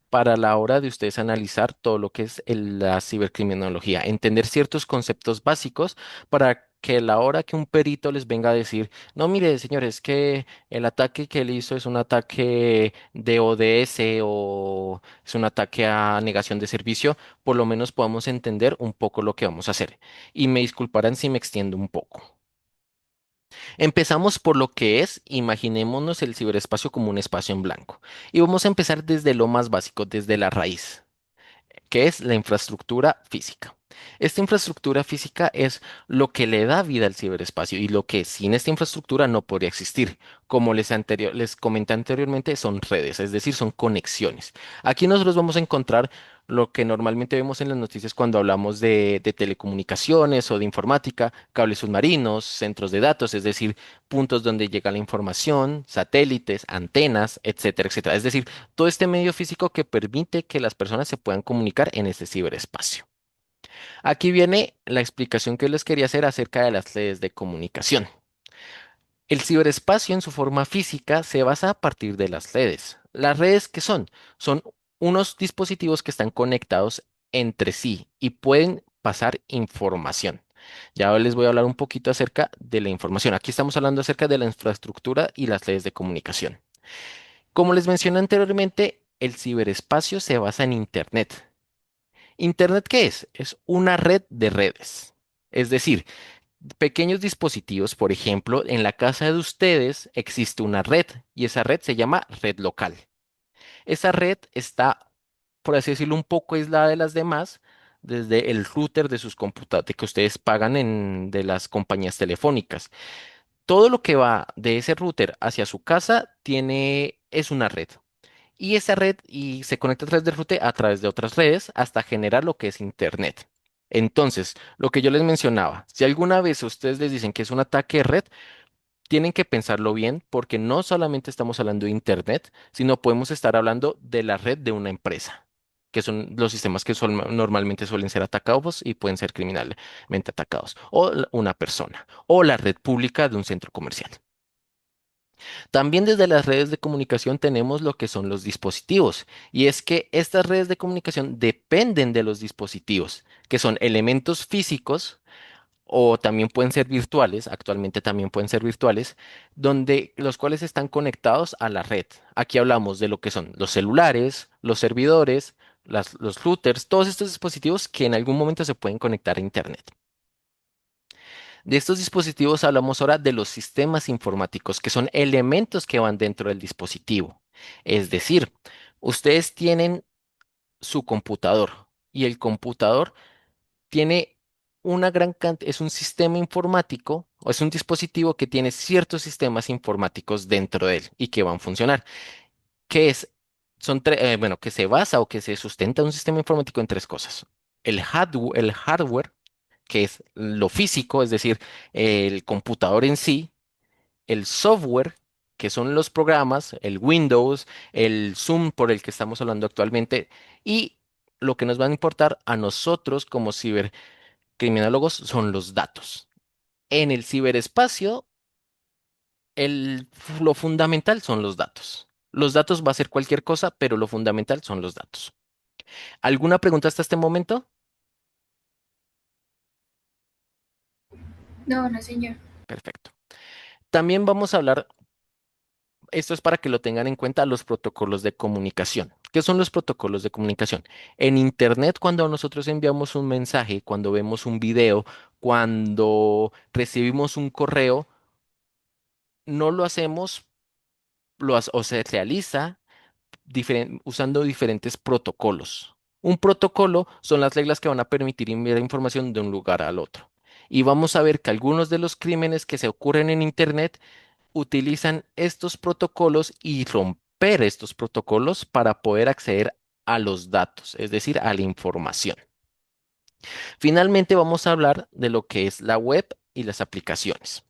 para la hora de ustedes analizar todo lo que es la cibercriminología, entender ciertos conceptos básicos para que a la hora que un perito les venga a decir, no, mire, señores, que el ataque que él hizo es un ataque de ODS o es un ataque a negación de servicio, por lo menos podamos entender un poco lo que vamos a hacer. Y me disculparán si me extiendo un poco. Empezamos por lo que es, imaginémonos el ciberespacio como un espacio en blanco. Y vamos a empezar desde lo más básico, desde la raíz, que es la infraestructura física. Esta infraestructura física es lo que le da vida al ciberespacio y lo que sin esta infraestructura no podría existir. Como les comenté anteriormente, son redes, es decir, son conexiones. Aquí nosotros vamos a encontrar lo que normalmente vemos en las noticias cuando hablamos de telecomunicaciones o de informática, cables submarinos, centros de datos, es decir, puntos donde llega la información, satélites, antenas, etcétera, etcétera. Es decir, todo este medio físico que permite que las personas se puedan comunicar en este ciberespacio. Aquí viene la explicación que les quería hacer acerca de las redes de comunicación. El ciberespacio en su forma física se basa a partir de las redes. ¿Las redes qué son? Son unos dispositivos que están conectados entre sí y pueden pasar información. Ya les voy a hablar un poquito acerca de la información. Aquí estamos hablando acerca de la infraestructura y las redes de comunicación. Como les mencioné anteriormente, el ciberespacio se basa en Internet. ¿Internet qué es? Es una red de redes. Es decir, pequeños dispositivos, por ejemplo, en la casa de ustedes existe una red y esa red se llama red local. Esa red está, por así decirlo, un poco aislada de las demás desde el router de sus computadores que ustedes pagan de las compañías telefónicas. Todo lo que va de ese router hacia su casa es una red. Y esa red y se conecta a través del router a través de otras redes hasta generar lo que es Internet. Entonces, lo que yo les mencionaba, si alguna vez ustedes les dicen que es un ataque de red, tienen que pensarlo bien porque no solamente estamos hablando de Internet, sino podemos estar hablando de la red de una empresa, que son los sistemas que normalmente suelen ser atacados y pueden ser criminalmente atacados, o una persona, o la red pública de un centro comercial. También desde las redes de comunicación tenemos lo que son los dispositivos, y es que estas redes de comunicación dependen de los dispositivos. que son elementos físicos o también pueden ser virtuales, actualmente también pueden ser virtuales, donde los cuales están conectados a la red. Aquí hablamos de lo que son los celulares, los servidores, los routers, todos estos dispositivos que en algún momento se pueden conectar a Internet. De estos dispositivos hablamos ahora de los sistemas informáticos, que son elementos que van dentro del dispositivo. Es decir, ustedes tienen su computador y el computador tiene una gran cantidad, es un sistema informático o es un dispositivo que tiene ciertos sistemas informáticos dentro de él y que van a funcionar. Que es, bueno, que se basa o que se sustenta un sistema informático en tres cosas. El hardware, que es lo físico, es decir, el computador en sí, el software, que son los programas, el Windows, el Zoom por el que estamos hablando actualmente, y lo que nos va a importar a nosotros como cibercriminólogos son los datos. En el ciberespacio, lo fundamental son los datos. Los datos va a ser cualquier cosa, pero lo fundamental son los datos. ¿Alguna pregunta hasta este momento? No, no, señor. Perfecto. También vamos a hablar, esto es para que lo tengan en cuenta, los protocolos de comunicación. ¿Qué son los protocolos de comunicación? En Internet, cuando nosotros enviamos un mensaje, cuando vemos un video, cuando recibimos un correo, no lo hacemos, o se realiza usando diferentes protocolos. Un protocolo son las reglas que van a permitir enviar información de un lugar al otro. Y vamos a ver que algunos de los crímenes que se ocurren en Internet utilizan estos protocolos y romper estos protocolos para poder acceder a los datos, es decir, a la información. Finalmente vamos a hablar de lo que es la web y las aplicaciones.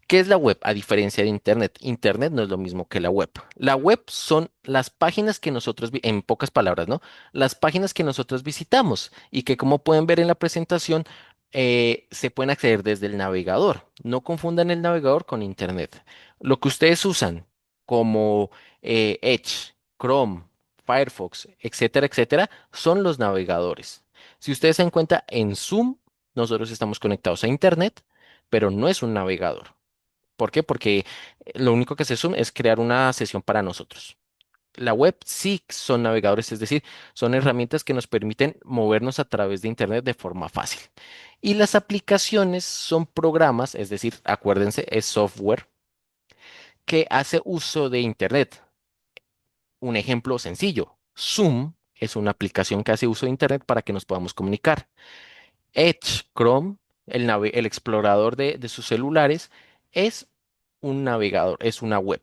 ¿Qué es la web? A diferencia de Internet, Internet no es lo mismo que la web. La web son las páginas que nosotros, en pocas palabras, ¿no? Las páginas que nosotros visitamos y que como pueden ver en la presentación, se pueden acceder desde el navegador. No confundan el navegador con Internet. Lo que ustedes usan como Edge, Chrome, Firefox, etcétera, etcétera, son los navegadores. Si ustedes se dan cuenta, en Zoom, nosotros estamos conectados a Internet, pero no es un navegador. ¿Por qué? Porque lo único que hace Zoom es crear una sesión para nosotros. La web sí son navegadores, es decir, son herramientas que nos permiten movernos a través de Internet de forma fácil. Y las aplicaciones son programas, es decir, acuérdense, es software que hace uso de Internet. Un ejemplo sencillo, Zoom es una aplicación que hace uso de Internet para que nos podamos comunicar. Edge, Chrome, el explorador de sus celulares, es un navegador, es una web,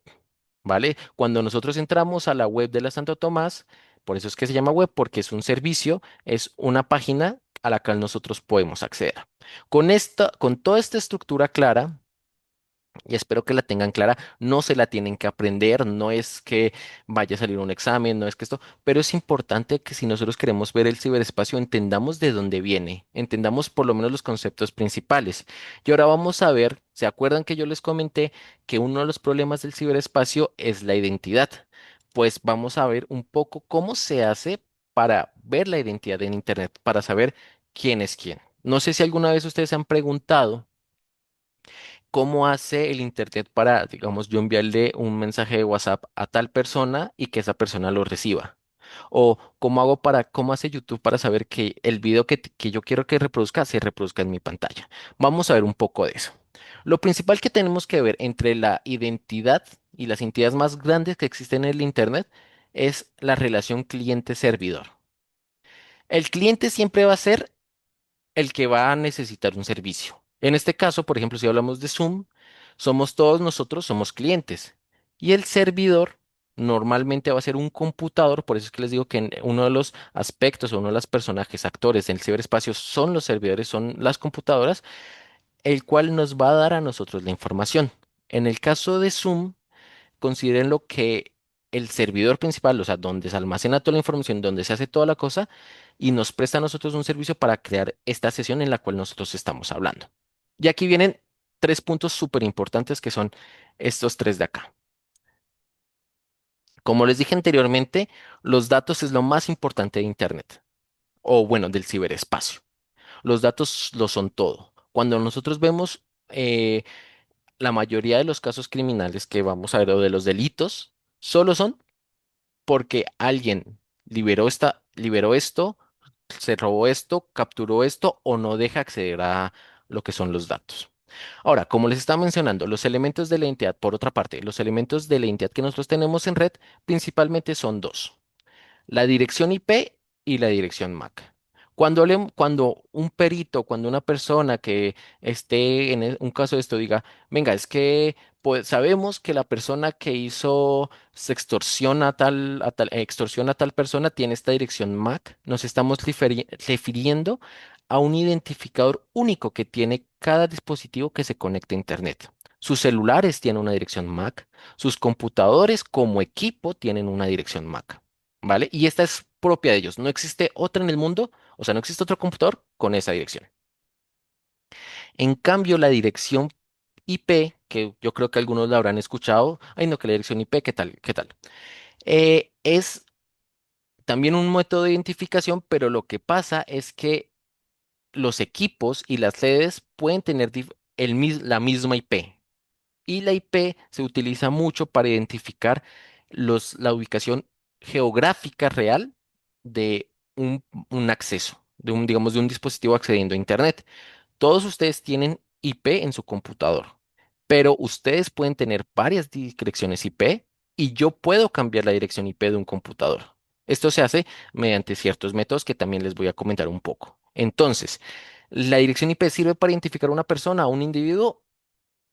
¿vale? Cuando nosotros entramos a la web de la Santo Tomás, por eso es que se llama web, porque es un servicio, es una página a la cual nosotros podemos acceder. Con toda esta estructura clara, y espero que la tengan clara, no se la tienen que aprender, no es que vaya a salir un examen, no es que esto, pero es importante que si nosotros queremos ver el ciberespacio, entendamos de dónde viene, entendamos por lo menos los conceptos principales. Y ahora vamos a ver, ¿se acuerdan que yo les comenté que uno de los problemas del ciberespacio es la identidad? Pues vamos a ver un poco cómo se hace para ver la identidad en Internet, para saber quién es quién. No sé si alguna vez ustedes se han preguntado cómo hace el Internet para, digamos, yo enviarle un mensaje de WhatsApp a tal persona y que esa persona lo reciba. O cómo hace YouTube para saber que el video que yo quiero que reproduzca se reproduzca en mi pantalla. Vamos a ver un poco de eso. Lo principal que tenemos que ver entre la identidad y las entidades más grandes que existen en el Internet es la relación cliente-servidor. El cliente siempre va a ser el que va a necesitar un servicio. En este caso, por ejemplo, si hablamos de Zoom, somos todos nosotros, somos clientes. Y el servidor normalmente va a ser un computador, por eso es que les digo que uno de los aspectos o uno de los personajes, actores del ciberespacio son los servidores, son las computadoras, el cual nos va a dar a nosotros la información. En el caso de Zoom, consideren lo que el servidor principal, o sea, donde se almacena toda la información, donde se hace toda la cosa, y nos presta a nosotros un servicio para crear esta sesión en la cual nosotros estamos hablando. Y aquí vienen tres puntos súper importantes que son estos tres de acá. Como les dije anteriormente, los datos es lo más importante de Internet. o bueno, del ciberespacio. Los datos lo son todo. Cuando nosotros vemos la mayoría de los casos criminales que vamos a ver o de los delitos, solo son porque alguien liberó esto, se robó esto, capturó esto o no deja acceder a lo que son los datos. Ahora, como les estaba mencionando, los elementos de la identidad, por otra parte, los elementos de la identidad que nosotros tenemos en red principalmente son dos: la dirección IP y la dirección MAC. Cuando un perito, cuando una persona que esté en un caso de esto diga, venga, es que pues, sabemos que la persona que hizo se extorsiona a tal persona tiene esta dirección MAC, nos estamos refiriendo a un identificador único que tiene cada dispositivo que se conecta a Internet. Sus celulares tienen una dirección MAC, sus computadores como equipo tienen una dirección MAC. ¿Vale? Y esta es propia de ellos. No existe otra en el mundo, o sea, no existe otro computador con esa dirección. En cambio, la dirección IP, que yo creo que algunos la habrán escuchado, ay no, que la dirección IP, ¿qué tal? ¿Qué tal? Es también un método de identificación, pero lo que pasa es que los equipos y las redes pueden tener la misma IP. Y la IP se utiliza mucho para identificar la ubicación geográfica real de un acceso, digamos, de un dispositivo accediendo a Internet. Todos ustedes tienen IP en su computador, pero ustedes pueden tener varias direcciones IP y yo puedo cambiar la dirección IP de un computador. Esto se hace mediante ciertos métodos que también les voy a comentar un poco. Entonces, ¿la dirección IP sirve para identificar a una persona, a un individuo?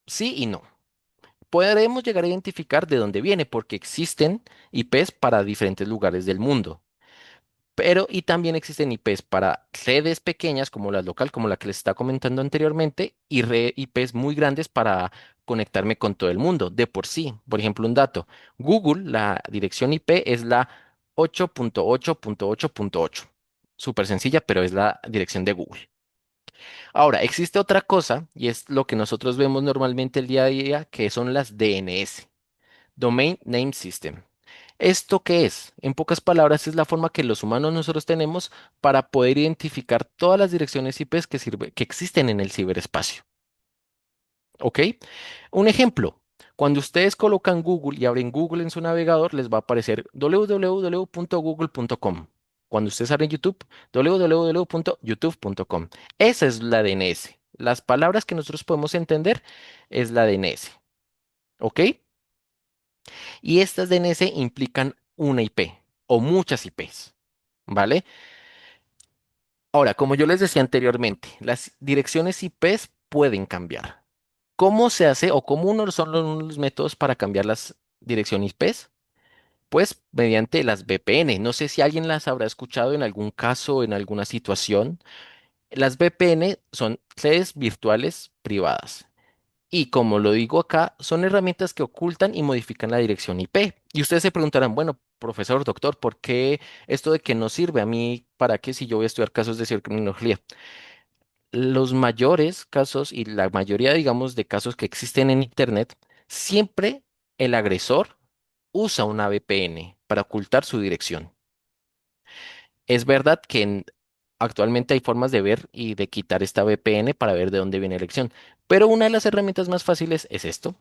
Sí y no. Podremos llegar a identificar de dónde viene, porque existen IPs para diferentes lugares del mundo. Pero, y también existen IPs para redes pequeñas como la local, como la que les estaba comentando anteriormente, y IPs muy grandes para conectarme con todo el mundo, de por sí. Por ejemplo, un dato. Google, la dirección IP es la 8.8.8.8. Súper sencilla, pero es la dirección de Google. Ahora, existe otra cosa, y es lo que nosotros vemos normalmente el día a día, que son las DNS. Domain Name System. ¿Esto qué es? En pocas palabras, es la forma que los humanos nosotros tenemos para poder identificar todas las direcciones IPs que existen en el ciberespacio. ¿Ok? Un ejemplo. Cuando ustedes colocan Google y abren Google en su navegador, les va a aparecer www.google.com. Cuando ustedes abren YouTube, www.youtube.com. Esa es la DNS. Las palabras que nosotros podemos entender es la DNS. ¿Ok? Y estas DNS implican una IP o muchas IPs, ¿vale? Ahora, como yo les decía anteriormente, las direcciones IPs pueden cambiar. ¿Cómo se hace o cómo uno son los métodos para cambiar las direcciones IPs? Pues mediante las VPN. No sé si alguien las habrá escuchado en algún caso, en alguna situación. Las VPN son redes virtuales privadas. Y como lo digo acá, son herramientas que ocultan y modifican la dirección IP. Y ustedes se preguntarán, bueno, profesor, doctor, ¿por qué esto de que no sirve a mí? ¿Para qué si yo voy a estudiar casos de cibercriminología? Los mayores casos y la mayoría, digamos, de casos que existen en Internet, siempre el agresor usa una VPN para ocultar su dirección. Es verdad que actualmente hay formas de ver y de quitar esta VPN para ver de dónde viene la dirección, pero una de las herramientas más fáciles es esto.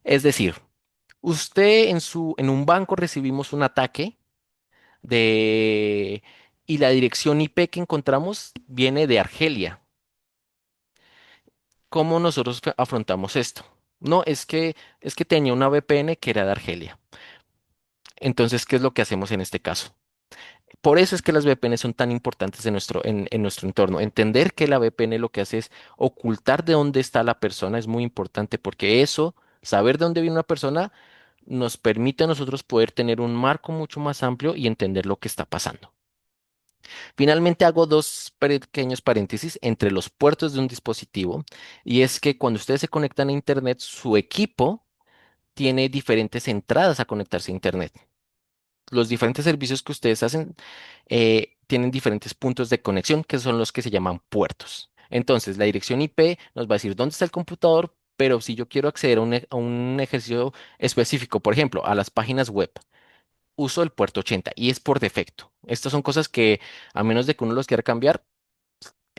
Es decir, usted en un banco recibimos un ataque de y la dirección IP que encontramos viene de Argelia. ¿Cómo nosotros afrontamos esto? No, es que tenía una VPN que era de Argelia. Entonces, ¿qué es lo que hacemos en este caso? Por eso es que las VPN son tan importantes en nuestro entorno. Entender que la VPN lo que hace es ocultar de dónde está la persona es muy importante porque eso, saber de dónde viene una persona, nos permite a nosotros poder tener un marco mucho más amplio y entender lo que está pasando. Finalmente hago dos pequeños paréntesis entre los puertos de un dispositivo y es que cuando ustedes se conectan a Internet, su equipo tiene diferentes entradas a conectarse a Internet. Los diferentes servicios que ustedes hacen tienen diferentes puntos de conexión que son los que se llaman puertos. Entonces, la dirección IP nos va a decir dónde está el computador, pero si yo quiero acceder a un ejercicio específico, por ejemplo, a las páginas web, uso del puerto 80 y es por defecto. Estas son cosas que, a menos de que uno los quiera cambiar,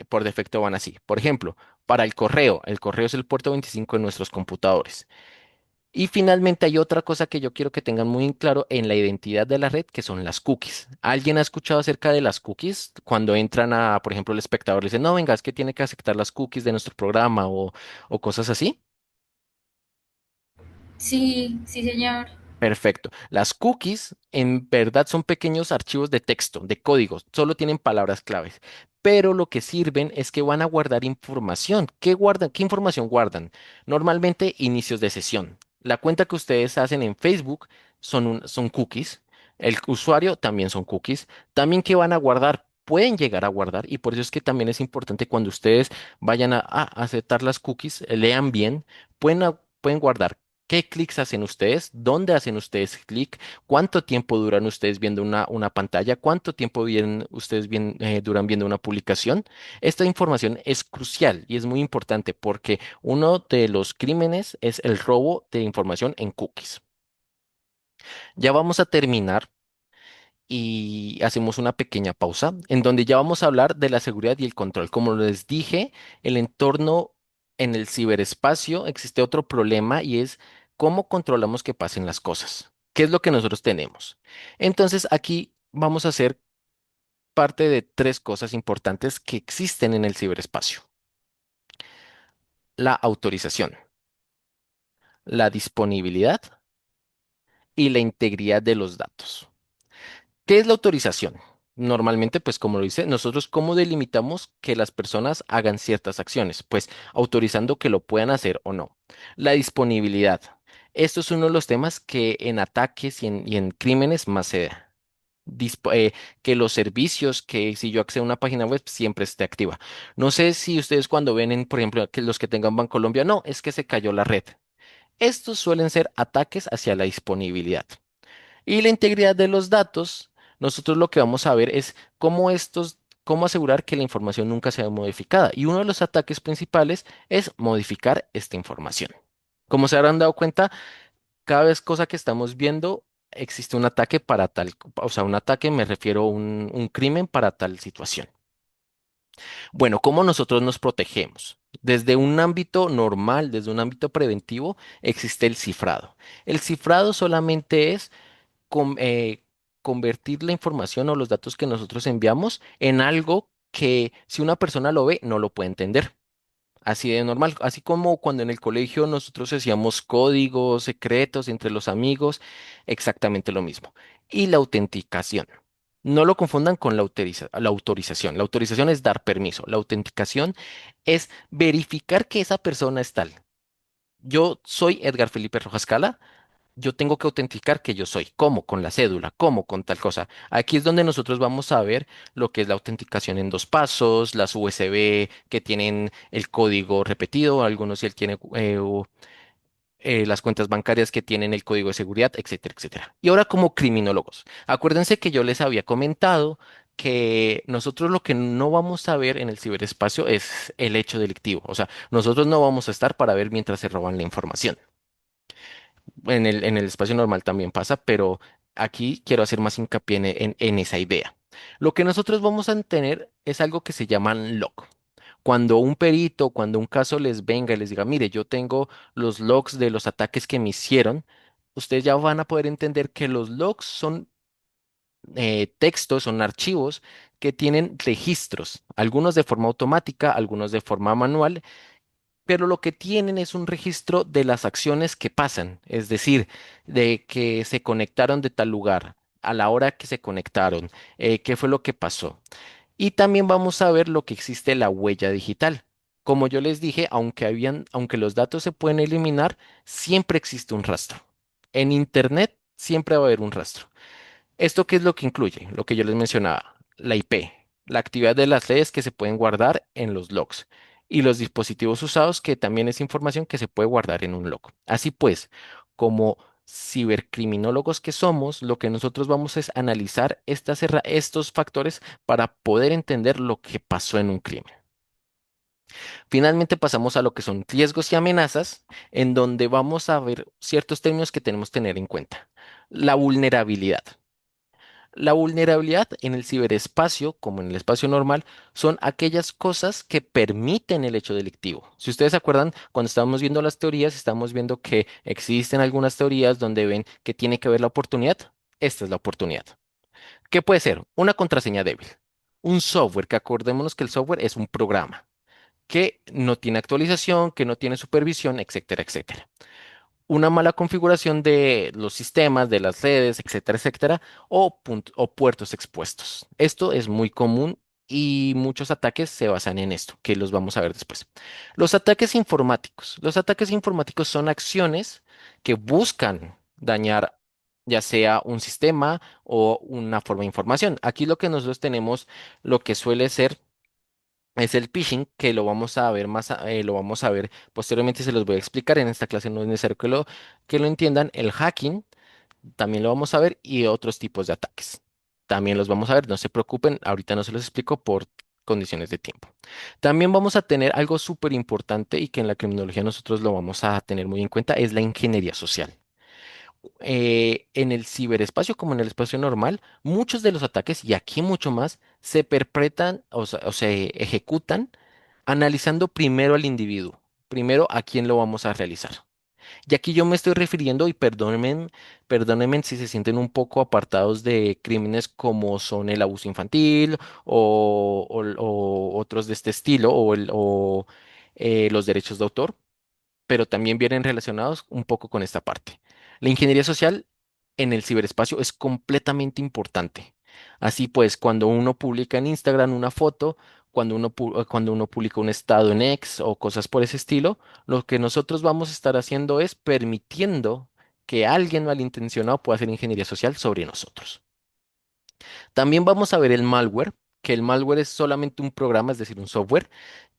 por defecto van así. Por ejemplo, para el correo es el puerto 25 en nuestros computadores. Y finalmente hay otra cosa que yo quiero que tengan muy en claro en la identidad de la red, que son las cookies. ¿Alguien ha escuchado acerca de las cookies? Cuando entran a, por ejemplo, el espectador le dice, no, venga, es que tiene que aceptar las cookies de nuestro programa o cosas así. Sí, sí, señor. Perfecto. Las cookies en verdad son pequeños archivos de texto, de códigos, solo tienen palabras claves, pero lo que sirven es que van a guardar información. ¿Qué guardan? ¿Qué información guardan? Normalmente inicios de sesión. La cuenta que ustedes hacen en Facebook son cookies. El usuario también son cookies. También que van a guardar, pueden llegar a guardar, y por eso es que también es importante cuando ustedes vayan a aceptar las cookies, lean bien, pueden guardar. ¿Qué clics hacen ustedes? ¿Dónde hacen ustedes clic? ¿Cuánto tiempo duran ustedes viendo una pantalla? ¿Cuánto tiempo duran viendo una publicación? Esta información es crucial y es muy importante porque uno de los crímenes es el robo de información en cookies. Ya vamos a terminar y hacemos una pequeña pausa en donde ya vamos a hablar de la seguridad y el control. Como les dije, el entorno en el ciberespacio existe otro problema y es cómo controlamos que pasen las cosas. ¿Qué es lo que nosotros tenemos? Entonces, aquí vamos a hacer parte de tres cosas importantes que existen en el ciberespacio. La autorización, la disponibilidad y la integridad de los datos. ¿Qué es la autorización? Normalmente, pues como lo dice, nosotros cómo delimitamos que las personas hagan ciertas acciones, pues autorizando que lo puedan hacer o no. La disponibilidad. Esto es uno de los temas que en ataques y en crímenes más se da. Que los servicios, que si yo accedo a una página web, siempre esté activa. No sé si ustedes cuando ven, por ejemplo, que los que tengan Bancolombia, no, es que se cayó la red. Estos suelen ser ataques hacia la disponibilidad. Y la integridad de los datos, nosotros lo que vamos a ver es cómo asegurar que la información nunca sea modificada. Y uno de los ataques principales es modificar esta información. Como se habrán dado cuenta, cada vez cosa que estamos viendo, existe un ataque para tal, o sea, un ataque me refiero a un crimen para tal situación. Bueno, ¿cómo nosotros nos protegemos? Desde un ámbito normal, desde un ámbito preventivo, existe el cifrado. El cifrado solamente es convertir la información o los datos que nosotros enviamos en algo que si una persona lo ve, no lo puede entender. Así de normal, así como cuando en el colegio nosotros hacíamos códigos secretos entre los amigos, exactamente lo mismo. Y la autenticación. No lo confundan con la autorización. La autorización es dar permiso. La autenticación es verificar que esa persona es tal. Yo soy Edgar Felipe Rojas Cala, yo tengo que autenticar que yo soy. ¿Cómo? Con la cédula. ¿Cómo? Con tal cosa. Aquí es donde nosotros vamos a ver lo que es la autenticación en dos pasos, las USB que tienen el código repetido, algunos si él tiene las cuentas bancarias que tienen el código de seguridad, etcétera, etcétera. Y ahora como criminólogos, acuérdense que yo les había comentado que nosotros lo que no vamos a ver en el ciberespacio es el hecho delictivo. O sea, nosotros no vamos a estar para ver mientras se roban la información. En el espacio normal también pasa, pero aquí quiero hacer más hincapié en esa idea. Lo que nosotros vamos a tener es algo que se llaman log. Cuando un perito, cuando un caso les venga y les diga, mire, yo tengo los logs de los ataques que me hicieron, ustedes ya van a poder entender que los logs son textos, son archivos que tienen registros, algunos de forma automática, algunos de forma manual, pero lo que tienen es un registro de las acciones que pasan, es decir, de que se conectaron de tal lugar, a la hora que se conectaron, qué fue lo que pasó. Y también vamos a ver lo que existe la huella digital. Como yo les dije, aunque los datos se pueden eliminar, siempre existe un rastro. En Internet siempre va a haber un rastro. ¿Esto qué es lo que incluye? Lo que yo les mencionaba, la IP, la actividad de las redes que se pueden guardar en los logs y los dispositivos usados, que también es información que se puede guardar en un log. Así pues, como cibercriminólogos que somos, lo que nosotros vamos es analizar estos factores para poder entender lo que pasó en un crimen. Finalmente pasamos a lo que son riesgos y amenazas, en donde vamos a ver ciertos términos que tenemos que tener en cuenta. La vulnerabilidad. La vulnerabilidad en el ciberespacio, como en el espacio normal, son aquellas cosas que permiten el hecho delictivo. Si ustedes se acuerdan, cuando estábamos viendo las teorías, estamos viendo que existen algunas teorías donde ven que tiene que haber la oportunidad. Esta es la oportunidad. ¿Qué puede ser? Una contraseña débil. Un software, que acordémonos que el software es un programa que no tiene actualización, que no tiene supervisión, etcétera, etcétera. Una mala configuración de los sistemas, de las redes, etcétera, etcétera, o puertos expuestos. Esto es muy común y muchos ataques se basan en esto, que los vamos a ver después. Los ataques informáticos. Los ataques informáticos son acciones que buscan dañar ya sea un sistema o una forma de información. Aquí lo que nosotros tenemos, lo que suele ser es el phishing, que lo vamos a ver lo vamos a ver posteriormente, se los voy a explicar. En esta clase no es necesario que lo entiendan. El hacking también lo vamos a ver y otros tipos de ataques. También los vamos a ver, no se preocupen, ahorita no se los explico por condiciones de tiempo. También vamos a tener algo súper importante y que en la criminología nosotros lo vamos a tener muy en cuenta, es la ingeniería social. En el ciberespacio como en el espacio normal, muchos de los ataques, y aquí mucho más, se perpetran o se ejecutan analizando primero al individuo, primero a quién lo vamos a realizar. Y aquí yo me estoy refiriendo, y perdónenme si se sienten un poco apartados de crímenes como son el abuso infantil o otros de este estilo, los derechos de autor, pero también vienen relacionados un poco con esta parte. La ingeniería social en el ciberespacio es completamente importante. Así pues, cuando uno publica en Instagram una foto, cuando uno publica un estado en X o cosas por ese estilo, lo que nosotros vamos a estar haciendo es permitiendo que alguien malintencionado pueda hacer ingeniería social sobre nosotros. También vamos a ver el malware, que el malware es solamente un programa, es decir, un software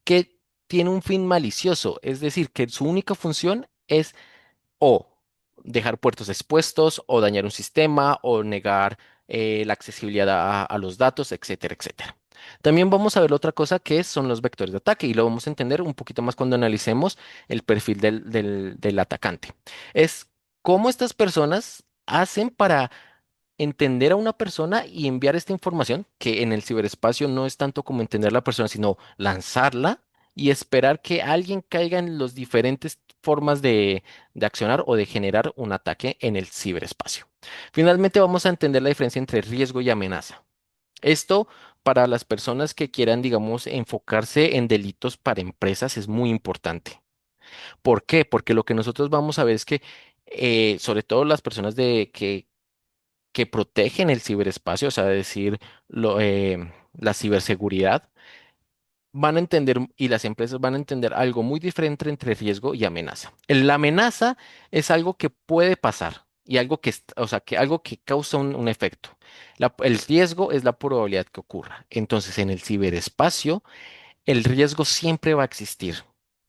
que tiene un fin malicioso, es decir, que su única función es o dejar puertos expuestos, o dañar un sistema, o negar la accesibilidad a los datos, etcétera, etcétera. También vamos a ver otra cosa que son los vectores de ataque y lo vamos a entender un poquito más cuando analicemos el perfil del atacante. Es cómo estas personas hacen para entender a una persona y enviar esta información, que en el ciberespacio no es tanto como entender a la persona, sino lanzarla y esperar que alguien caiga en las diferentes formas de accionar o de generar un ataque en el ciberespacio. Finalmente vamos a entender la diferencia entre riesgo y amenaza. Esto para las personas que quieran, digamos, enfocarse en delitos para empresas es muy importante. ¿Por qué? Porque lo que nosotros vamos a ver es que, sobre todo las personas que protegen el ciberespacio, o sea, decir, la ciberseguridad, van a entender y las empresas van a entender algo muy diferente entre riesgo y amenaza. La amenaza es algo que puede pasar y algo o sea, que algo que causa un efecto. El riesgo es la probabilidad que ocurra. Entonces, en el ciberespacio, el riesgo siempre va a existir,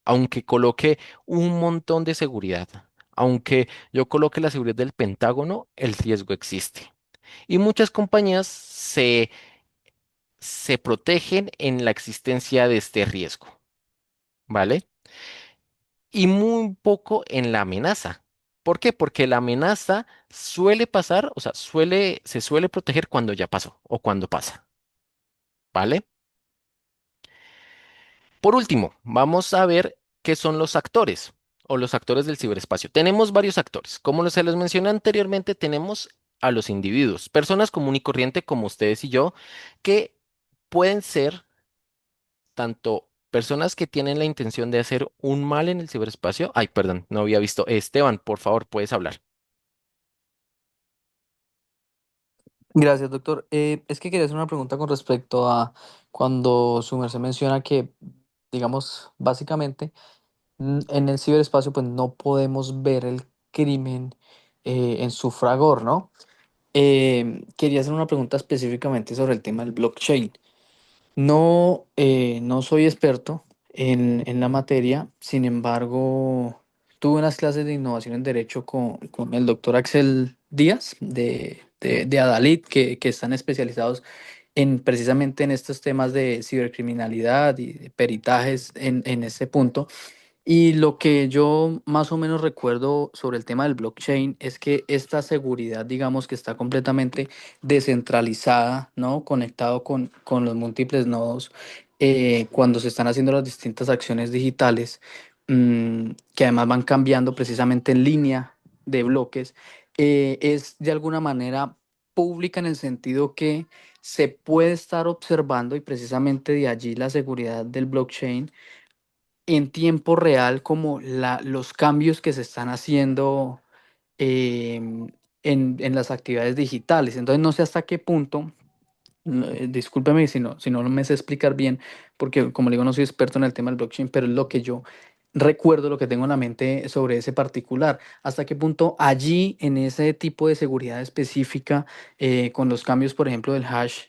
aunque coloque un montón de seguridad. Aunque yo coloque la seguridad del Pentágono, el riesgo existe. Y muchas compañías se protegen en la existencia de este riesgo, ¿vale? Y muy poco en la amenaza. ¿Por qué? Porque la amenaza suele pasar, o sea, se suele proteger cuando ya pasó o cuando pasa, ¿vale? Por último, vamos a ver qué son los actores o los actores del ciberespacio. Tenemos varios actores. Como se les mencioné anteriormente, tenemos a los individuos, personas común y corriente como ustedes y yo, que pueden ser tanto personas que tienen la intención de hacer un mal en el ciberespacio. Ay, perdón, no había visto. Esteban, por favor, puedes hablar. Gracias, doctor. Es que quería hacer una pregunta con respecto a cuando su merced menciona que, digamos, básicamente en el ciberespacio pues no podemos ver el crimen en su fragor, ¿no? Quería hacer una pregunta específicamente sobre el tema del blockchain. No, no soy experto en la materia, sin embargo, tuve unas clases de innovación en Derecho con el doctor Axel Díaz de Adalid, que están especializados en precisamente en estos temas de cibercriminalidad y de peritajes en ese punto. Y lo que yo más o menos recuerdo sobre el tema del blockchain es que esta seguridad, digamos que está completamente descentralizada, ¿no? Conectado con los múltiples nodos cuando se están haciendo las distintas acciones digitales, que además van cambiando precisamente en línea de bloques, es de alguna manera pública en el sentido que se puede estar observando y precisamente de allí la seguridad del blockchain en tiempo real como los cambios que se están haciendo en las actividades digitales. Entonces no sé hasta qué punto, discúlpeme si no me sé explicar bien, porque como le digo, no soy experto en el tema del blockchain, pero es lo que yo recuerdo, lo que tengo en la mente sobre ese particular. Hasta qué punto allí, en ese tipo de seguridad específica, con los cambios, por ejemplo, del hash,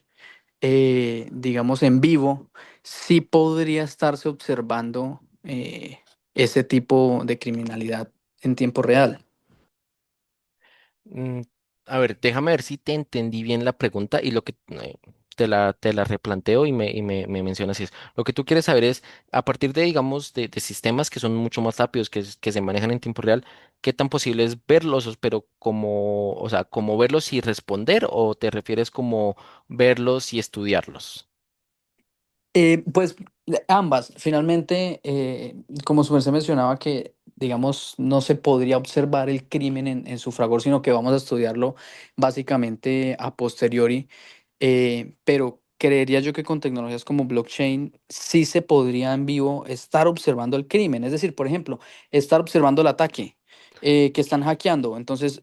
digamos, en vivo, sí podría estarse observando ese tipo de criminalidad en tiempo real. Mm, a ver, déjame ver si te entendí bien la pregunta y lo que te la replanteo y me mencionas si es. Lo que tú quieres saber es, a partir de, digamos, de sistemas que son mucho más rápidos, que se manejan en tiempo real, ¿qué tan posible es verlos, pero como, o sea, como verlos y responder, o te refieres como verlos y estudiarlos? Pues ambas, finalmente, como su merced mencionaba que, digamos, no se podría observar el crimen en su fragor, sino que vamos a estudiarlo básicamente a posteriori, pero creería yo que con tecnologías como blockchain sí se podría en vivo estar observando el crimen, es decir, por ejemplo, estar observando el ataque que están hackeando, entonces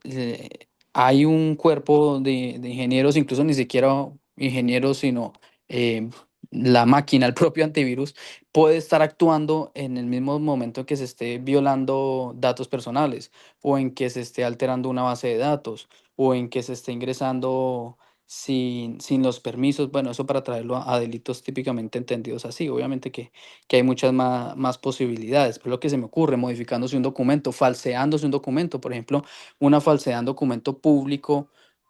hay un cuerpo de ingenieros, incluso ni siquiera ingenieros, sino eh, la máquina, el propio antivirus, puede estar actuando en el mismo momento en que se esté violando datos personales o en que se esté alterando una base de datos o en que se esté ingresando sin los permisos. Bueno, eso para traerlo a delitos típicamente entendidos así. Obviamente que hay muchas más posibilidades, pero lo que se me ocurre, modificándose un documento, falseándose un documento, por ejemplo, una falsedad en documento público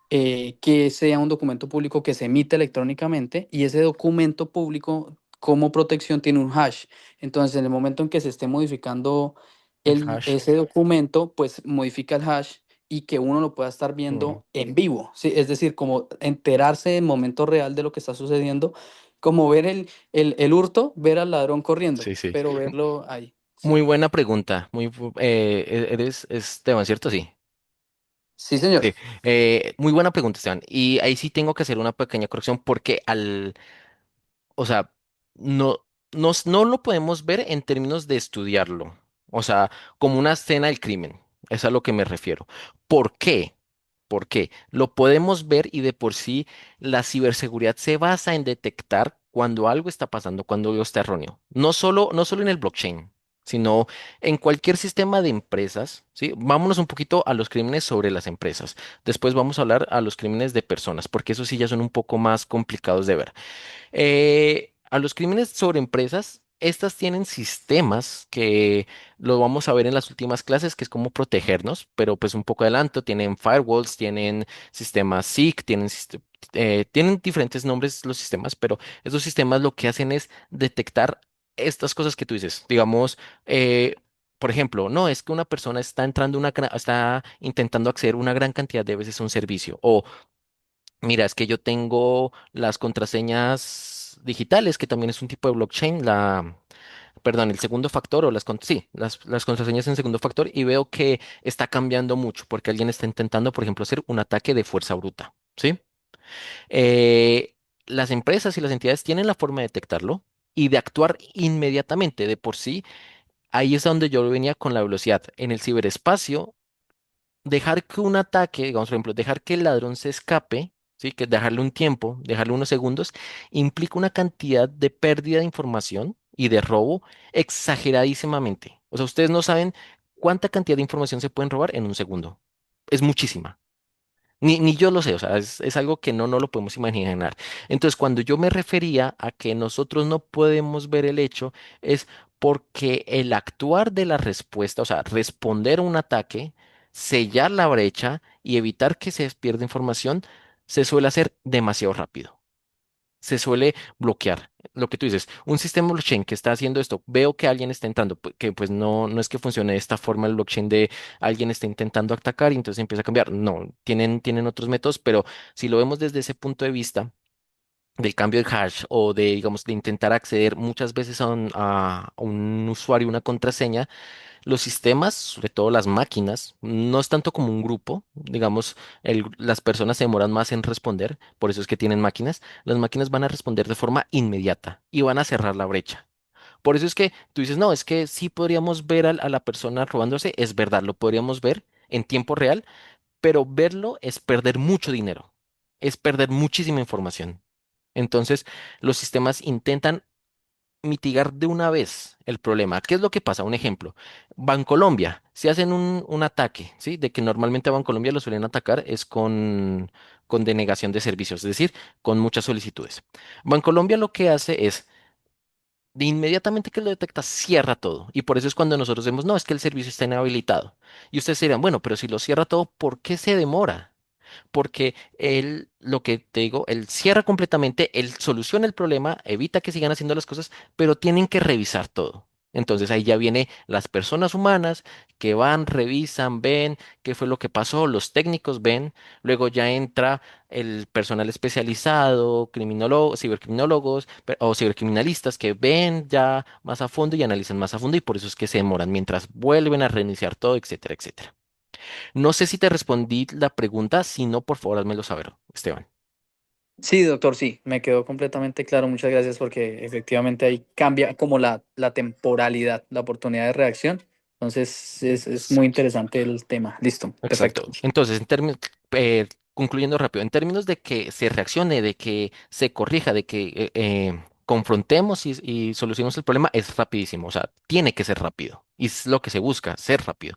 que sea un documento público que se emite electrónicamente y ese documento público como protección tiene un hash. Entonces, en el momento en que se esté modificando El hash. ese documento, pues modifica el hash y que uno lo pueda estar Mm, viendo en vivo, ¿sí? Es decir, como enterarse en momento real de lo que está sucediendo, como ver el hurto, ver al ladrón corriendo, sí, sí. pero verlo ahí. Muy Sí, buena pregunta. Eres Esteban, ¿cierto? Sí. sí, señor. Sí, muy buena pregunta, Esteban. Y ahí sí tengo que hacer una pequeña corrección porque o sea, no, no lo podemos ver en términos de estudiarlo. O sea, como una escena del crimen. Es a lo que me refiero. ¿Por qué? ¿Por qué? Lo podemos ver y de por sí la ciberseguridad se basa en detectar cuando algo está pasando, cuando algo está erróneo. No solo en el blockchain, sino en cualquier sistema de empresas, ¿sí? Vámonos un poquito a los crímenes sobre las empresas. Después vamos a hablar a los crímenes de personas, porque esos sí ya son un poco más complicados de ver. A los crímenes sobre empresas, estas tienen sistemas que lo vamos a ver en las últimas clases, que es cómo protegernos, pero pues un poco adelanto, tienen firewalls, tienen sistemas SIC, tienen diferentes nombres los sistemas, pero esos sistemas lo que hacen es detectar estas cosas que tú dices. Digamos, eh, por ejemplo, no, es que una persona está entrando está intentando acceder una gran cantidad de veces a un servicio, o mira, es que yo tengo las contraseñas digitales, que también es un tipo de blockchain, perdón, el segundo factor o sí, las contraseñas en segundo factor y veo que está cambiando mucho porque alguien está intentando, por ejemplo, hacer un ataque de fuerza bruta, ¿sí? Eh, las empresas y las entidades tienen la forma de detectarlo y de actuar inmediatamente de por sí. Ahí es donde yo venía con la velocidad. En el ciberespacio dejar que un ataque, digamos, por ejemplo, dejar que el ladrón se escape, ¿sí? Que dejarle un tiempo, dejarle unos segundos, implica una cantidad de pérdida de información y de robo exageradísimamente. O sea, ustedes no saben cuánta cantidad de información se pueden robar en un segundo. Es muchísima. Ni yo lo sé, o sea, es algo que no lo podemos imaginar. Entonces, cuando yo me refería a que nosotros no podemos ver el hecho, es porque el actuar de la respuesta, o sea, responder a un ataque, sellar la brecha y evitar que se pierda información, se suele hacer demasiado rápido. se suele bloquear. Lo que tú dices, un sistema blockchain que está haciendo esto, veo que alguien está entrando, que pues no es que funcione de esta forma el blockchain de alguien está intentando atacar y entonces empieza a cambiar. No, tienen otros métodos, pero si lo vemos desde ese punto de vista del cambio de hash o de, digamos, de intentar acceder muchas veces a un usuario, una contraseña, los sistemas, sobre todo las máquinas, no es tanto como un grupo, digamos, las personas se demoran más en responder, por eso es que tienen máquinas, las máquinas van a responder de forma inmediata y van a cerrar la brecha. Por eso es que tú dices, no, es que sí podríamos ver a la persona robándose, es verdad, lo podríamos ver en tiempo real, pero verlo es perder mucho dinero, es perder muchísima información. Entonces, los sistemas intentan mitigar de una vez el problema. ¿Qué es lo que pasa? Un ejemplo. Bancolombia, si hacen un ataque, ¿sí? De que normalmente a Bancolombia lo suelen atacar es con denegación de servicios, es decir, con muchas solicitudes. Bancolombia lo que hace es, de inmediatamente que lo detecta, cierra todo. Y por eso es cuando nosotros vemos, no, es que el servicio está inhabilitado. Y ustedes dirán, bueno, pero si lo cierra todo, ¿por qué se demora? Porque él, lo que te digo, él cierra completamente, él soluciona el problema, evita que sigan haciendo las cosas, pero tienen que revisar todo. Entonces ahí ya vienen las personas humanas que van, revisan, ven qué fue lo que pasó, los técnicos ven, luego ya entra el personal especializado, criminólogos, cibercriminólogos o cibercriminalistas que ven ya más a fondo y analizan más a fondo y por eso es que se demoran mientras vuelven a reiniciar todo, etcétera, etcétera. No sé si te respondí la pregunta, si no, por favor, házmelo saber, Esteban. Sí, doctor, sí, me quedó completamente claro. Muchas gracias porque efectivamente ahí cambia como la temporalidad, la oportunidad de reacción. Entonces es muy Exacto. interesante el tema. Listo, perfecto. Exacto. Entonces, concluyendo rápido, en términos de que se reaccione, de que se corrija, de que confrontemos y solucionemos el problema, es rapidísimo. O sea, tiene que ser rápido. Y es lo que se busca, ser rápido.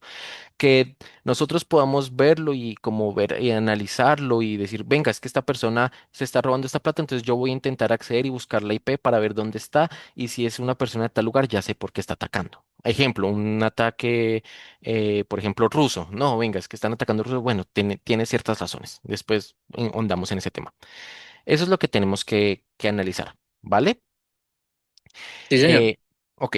Que nosotros podamos verlo y como ver y analizarlo y decir, venga, es que esta persona se está robando esta plata, entonces yo voy a intentar acceder y buscar la IP para ver dónde está y si es una persona de tal lugar, ya sé por qué está atacando. Ejemplo, un ataque, por ejemplo, ruso. No, venga, es que están atacando rusos. Bueno, tiene ciertas razones. Después ahondamos en ese tema. Eso es lo que tenemos que analizar, ¿vale? Sí, señor. Eh, ok.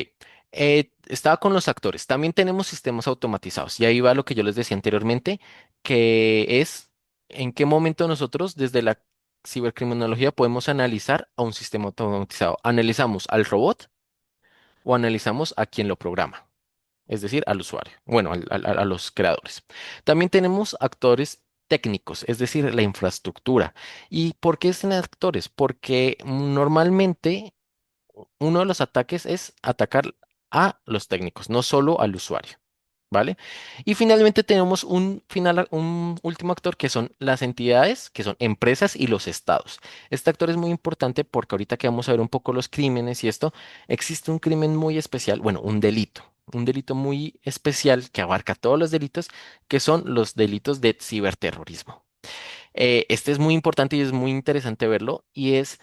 Estaba con los actores. También tenemos sistemas automatizados. Y ahí va lo que yo les decía anteriormente, que es en qué momento nosotros desde la cibercriminología podemos analizar a un sistema automatizado. ¿Analizamos al robot o analizamos a quien lo programa? Es decir, al usuario. Bueno, a los creadores. También tenemos actores técnicos, es decir, la infraestructura. ¿Y por qué es en actores? Porque normalmente uno de los ataques es atacar a los técnicos, no solo al usuario, ¿vale? Y finalmente tenemos un último actor que son las entidades, que son empresas y los estados. Este actor es muy importante porque ahorita que vamos a ver un poco los crímenes y esto, existe un crimen muy especial, bueno, un delito muy especial que abarca todos los delitos, que son los delitos de ciberterrorismo. Este es muy importante y es muy interesante verlo y es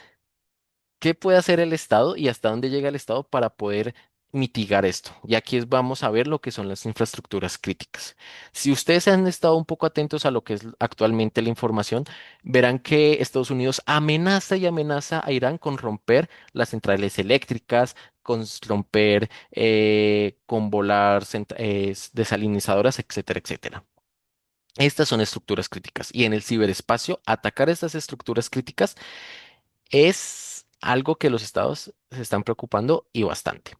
¿qué puede hacer el Estado y hasta dónde llega el Estado para poder mitigar esto? Y aquí vamos a ver lo que son las infraestructuras críticas. Si ustedes han estado un poco atentos a lo que es actualmente la información, verán que Estados Unidos amenaza y amenaza a Irán con romper las centrales eléctricas, con romper, con volar desalinizadoras, etcétera, etcétera. Estas son estructuras críticas y en el ciberespacio, atacar estas estructuras críticas es algo que los estados se están preocupando y bastante.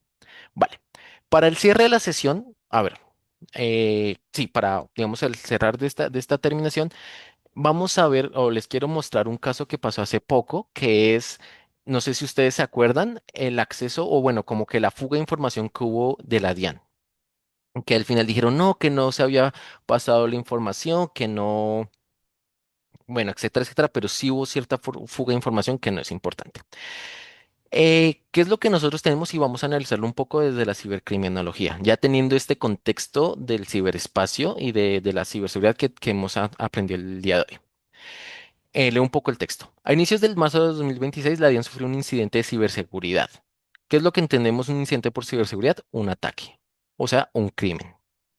Vale. Para el cierre de la sesión, a ver, sí, para, digamos, el cerrar de esta terminación, vamos a ver, o les quiero mostrar un caso que pasó hace poco, que es, no sé si ustedes se acuerdan, el acceso, o bueno, como que la fuga de información que hubo de la DIAN, que al final dijeron, no, que no se había pasado la información, que no, bueno, etcétera, etcétera, pero sí hubo cierta fuga de información que no es importante. ¿Qué es lo que nosotros tenemos? Y vamos a analizarlo un poco desde la cibercriminología, ya teniendo este contexto del ciberespacio y de la ciberseguridad que hemos aprendido el día de hoy. Leo un poco el texto. A inicios del marzo de 2026, la DIAN sufrió un incidente de ciberseguridad. ¿Qué es lo que entendemos un incidente por ciberseguridad? Un ataque, o sea, un crimen,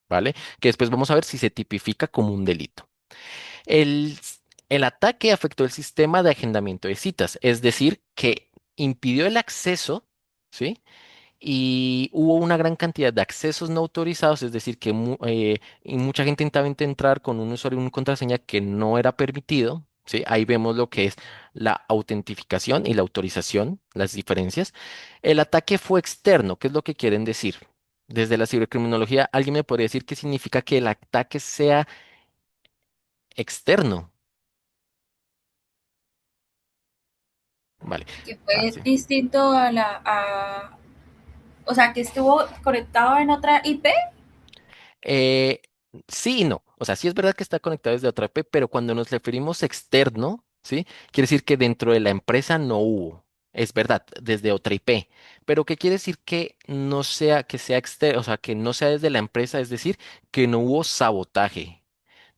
¿vale? Que después vamos a ver si se tipifica como un delito. El ataque afectó el sistema de agendamiento de citas, es decir, que impidió el acceso, ¿sí? Y hubo una gran cantidad de accesos no autorizados, es decir, que y mucha gente intentaba entrar con un usuario y una contraseña que no era permitido, ¿sí? Ahí vemos lo que es la autentificación y la autorización, las diferencias. El ataque fue externo, ¿qué es lo que quieren decir? Desde la cibercriminología, ¿alguien me podría decir qué significa que el ataque sea externo? Vale. Que Ah, fue sí. distinto o sea, que estuvo conectado en otra IP. Eh, sí y no. O sea, sí es verdad que está conectado desde otra IP, pero cuando nos referimos externo, ¿sí? Quiere decir que dentro de la empresa no hubo. Es verdad, desde otra IP. Pero ¿qué quiere decir que sea externo, o sea, que no sea desde la empresa? Es decir, que no hubo sabotaje.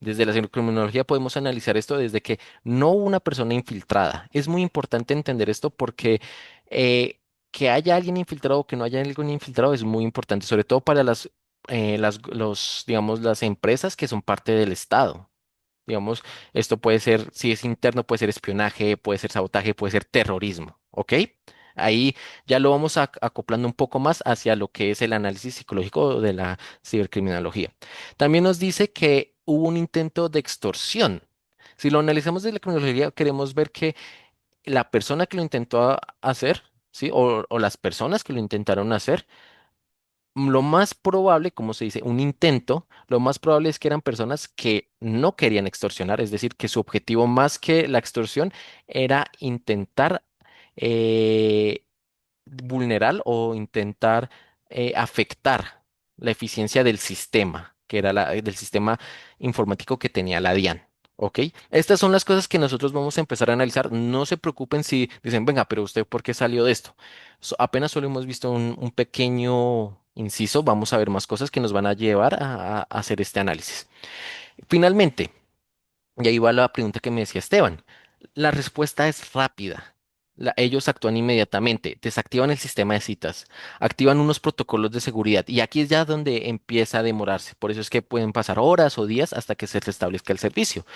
Desde la criminología podemos analizar esto desde que no hubo una persona infiltrada. Es muy importante entender esto porque eh, que haya alguien infiltrado o que no haya alguien infiltrado es muy importante, sobre todo para digamos, las empresas que son parte del Estado. Digamos, esto puede ser, si es interno, puede ser espionaje, puede ser sabotaje, puede ser terrorismo, ¿ok? Ahí ya lo vamos acoplando un poco más hacia lo que es el análisis psicológico de la cibercriminología. También nos dice que hubo un intento de extorsión. Si lo analizamos desde la criminología, queremos ver que la persona que lo intentó hacer, ¿sí? O las personas que lo intentaron hacer, lo más probable, como se dice, un intento, lo más probable es que eran personas que no querían extorsionar, es decir, que su objetivo más que la extorsión era intentar eh, vulnerar o intentar afectar la eficiencia del sistema, que era del sistema informático que tenía la DIAN. ¿Ok? Estas son las cosas que nosotros vamos a empezar a analizar. No se preocupen si dicen, venga, pero usted, ¿por qué salió de esto? Apenas solo hemos visto un pequeño inciso. Vamos a ver más cosas que nos van a llevar a hacer este análisis. Finalmente, y ahí va la pregunta que me decía Esteban. La respuesta es rápida. Ellos actúan inmediatamente, desactivan el sistema de citas, activan unos protocolos de seguridad y aquí es ya donde empieza a demorarse. Por eso es que pueden pasar horas o días hasta que se restablezca el servicio.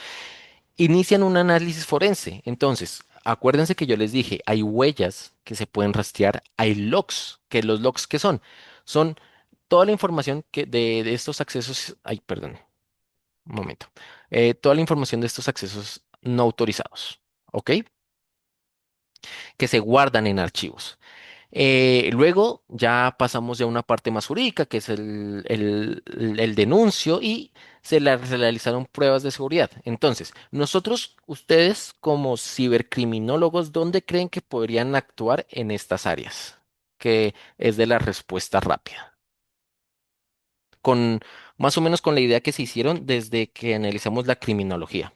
Inician un análisis forense. Entonces, acuérdense que yo les dije, hay huellas que se pueden rastrear, hay logs, que los logs que son, son toda la información de estos accesos, ay, perdón, un momento. Toda la información de estos accesos no autorizados, ¿ok? Que se guardan en archivos. Luego ya pasamos ya a una parte más jurídica, que es el denuncio y se realizaron pruebas de seguridad. Entonces, nosotros, ustedes como cibercriminólogos, ¿dónde creen que podrían actuar en estas áreas? Que es de la respuesta rápida. Con más o menos con la idea que se hicieron desde que analizamos la criminología.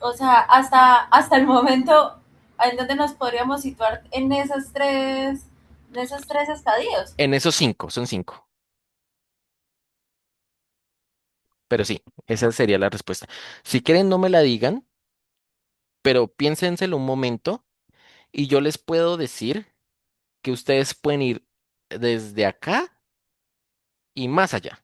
O sea, hasta el momento, ¿en dónde nos podríamos situar en esos tres estadios? En esos cinco, son cinco. Pero sí, esa sería la respuesta. Si quieren, no me la digan, pero piénsenselo un momento y yo les puedo decir que ustedes pueden ir desde acá y más allá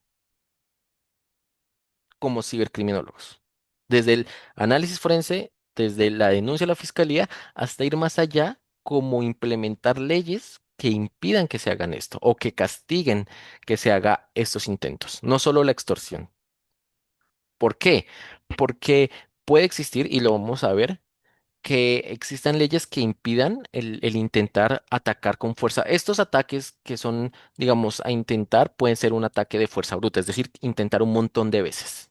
como cibercriminólogos. Desde el análisis forense, desde la denuncia a la fiscalía, hasta ir más allá como implementar leyes que impidan que se hagan esto o que castiguen que se haga estos intentos, no solo la extorsión. ¿Por qué? Porque puede existir, y lo vamos a ver, que existan leyes que impidan el intentar atacar con fuerza. Estos ataques que son, digamos, a intentar, pueden ser un ataque de fuerza bruta, es decir, intentar un montón de veces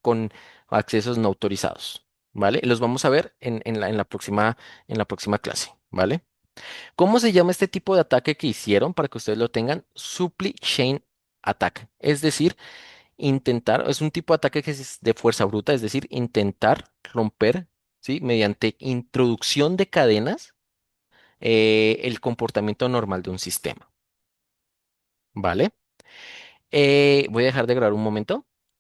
con accesos no autorizados, ¿vale? Los vamos a ver en la próxima clase, ¿vale? ¿Cómo se llama este tipo de ataque que hicieron para que ustedes lo tengan? Supply Chain Attack. Es decir, intentar, es un tipo de ataque que es de fuerza bruta, es decir, intentar romper, ¿sí? Mediante introducción de cadenas, el comportamiento normal de un sistema, ¿vale? Voy a dejar de grabar un momento.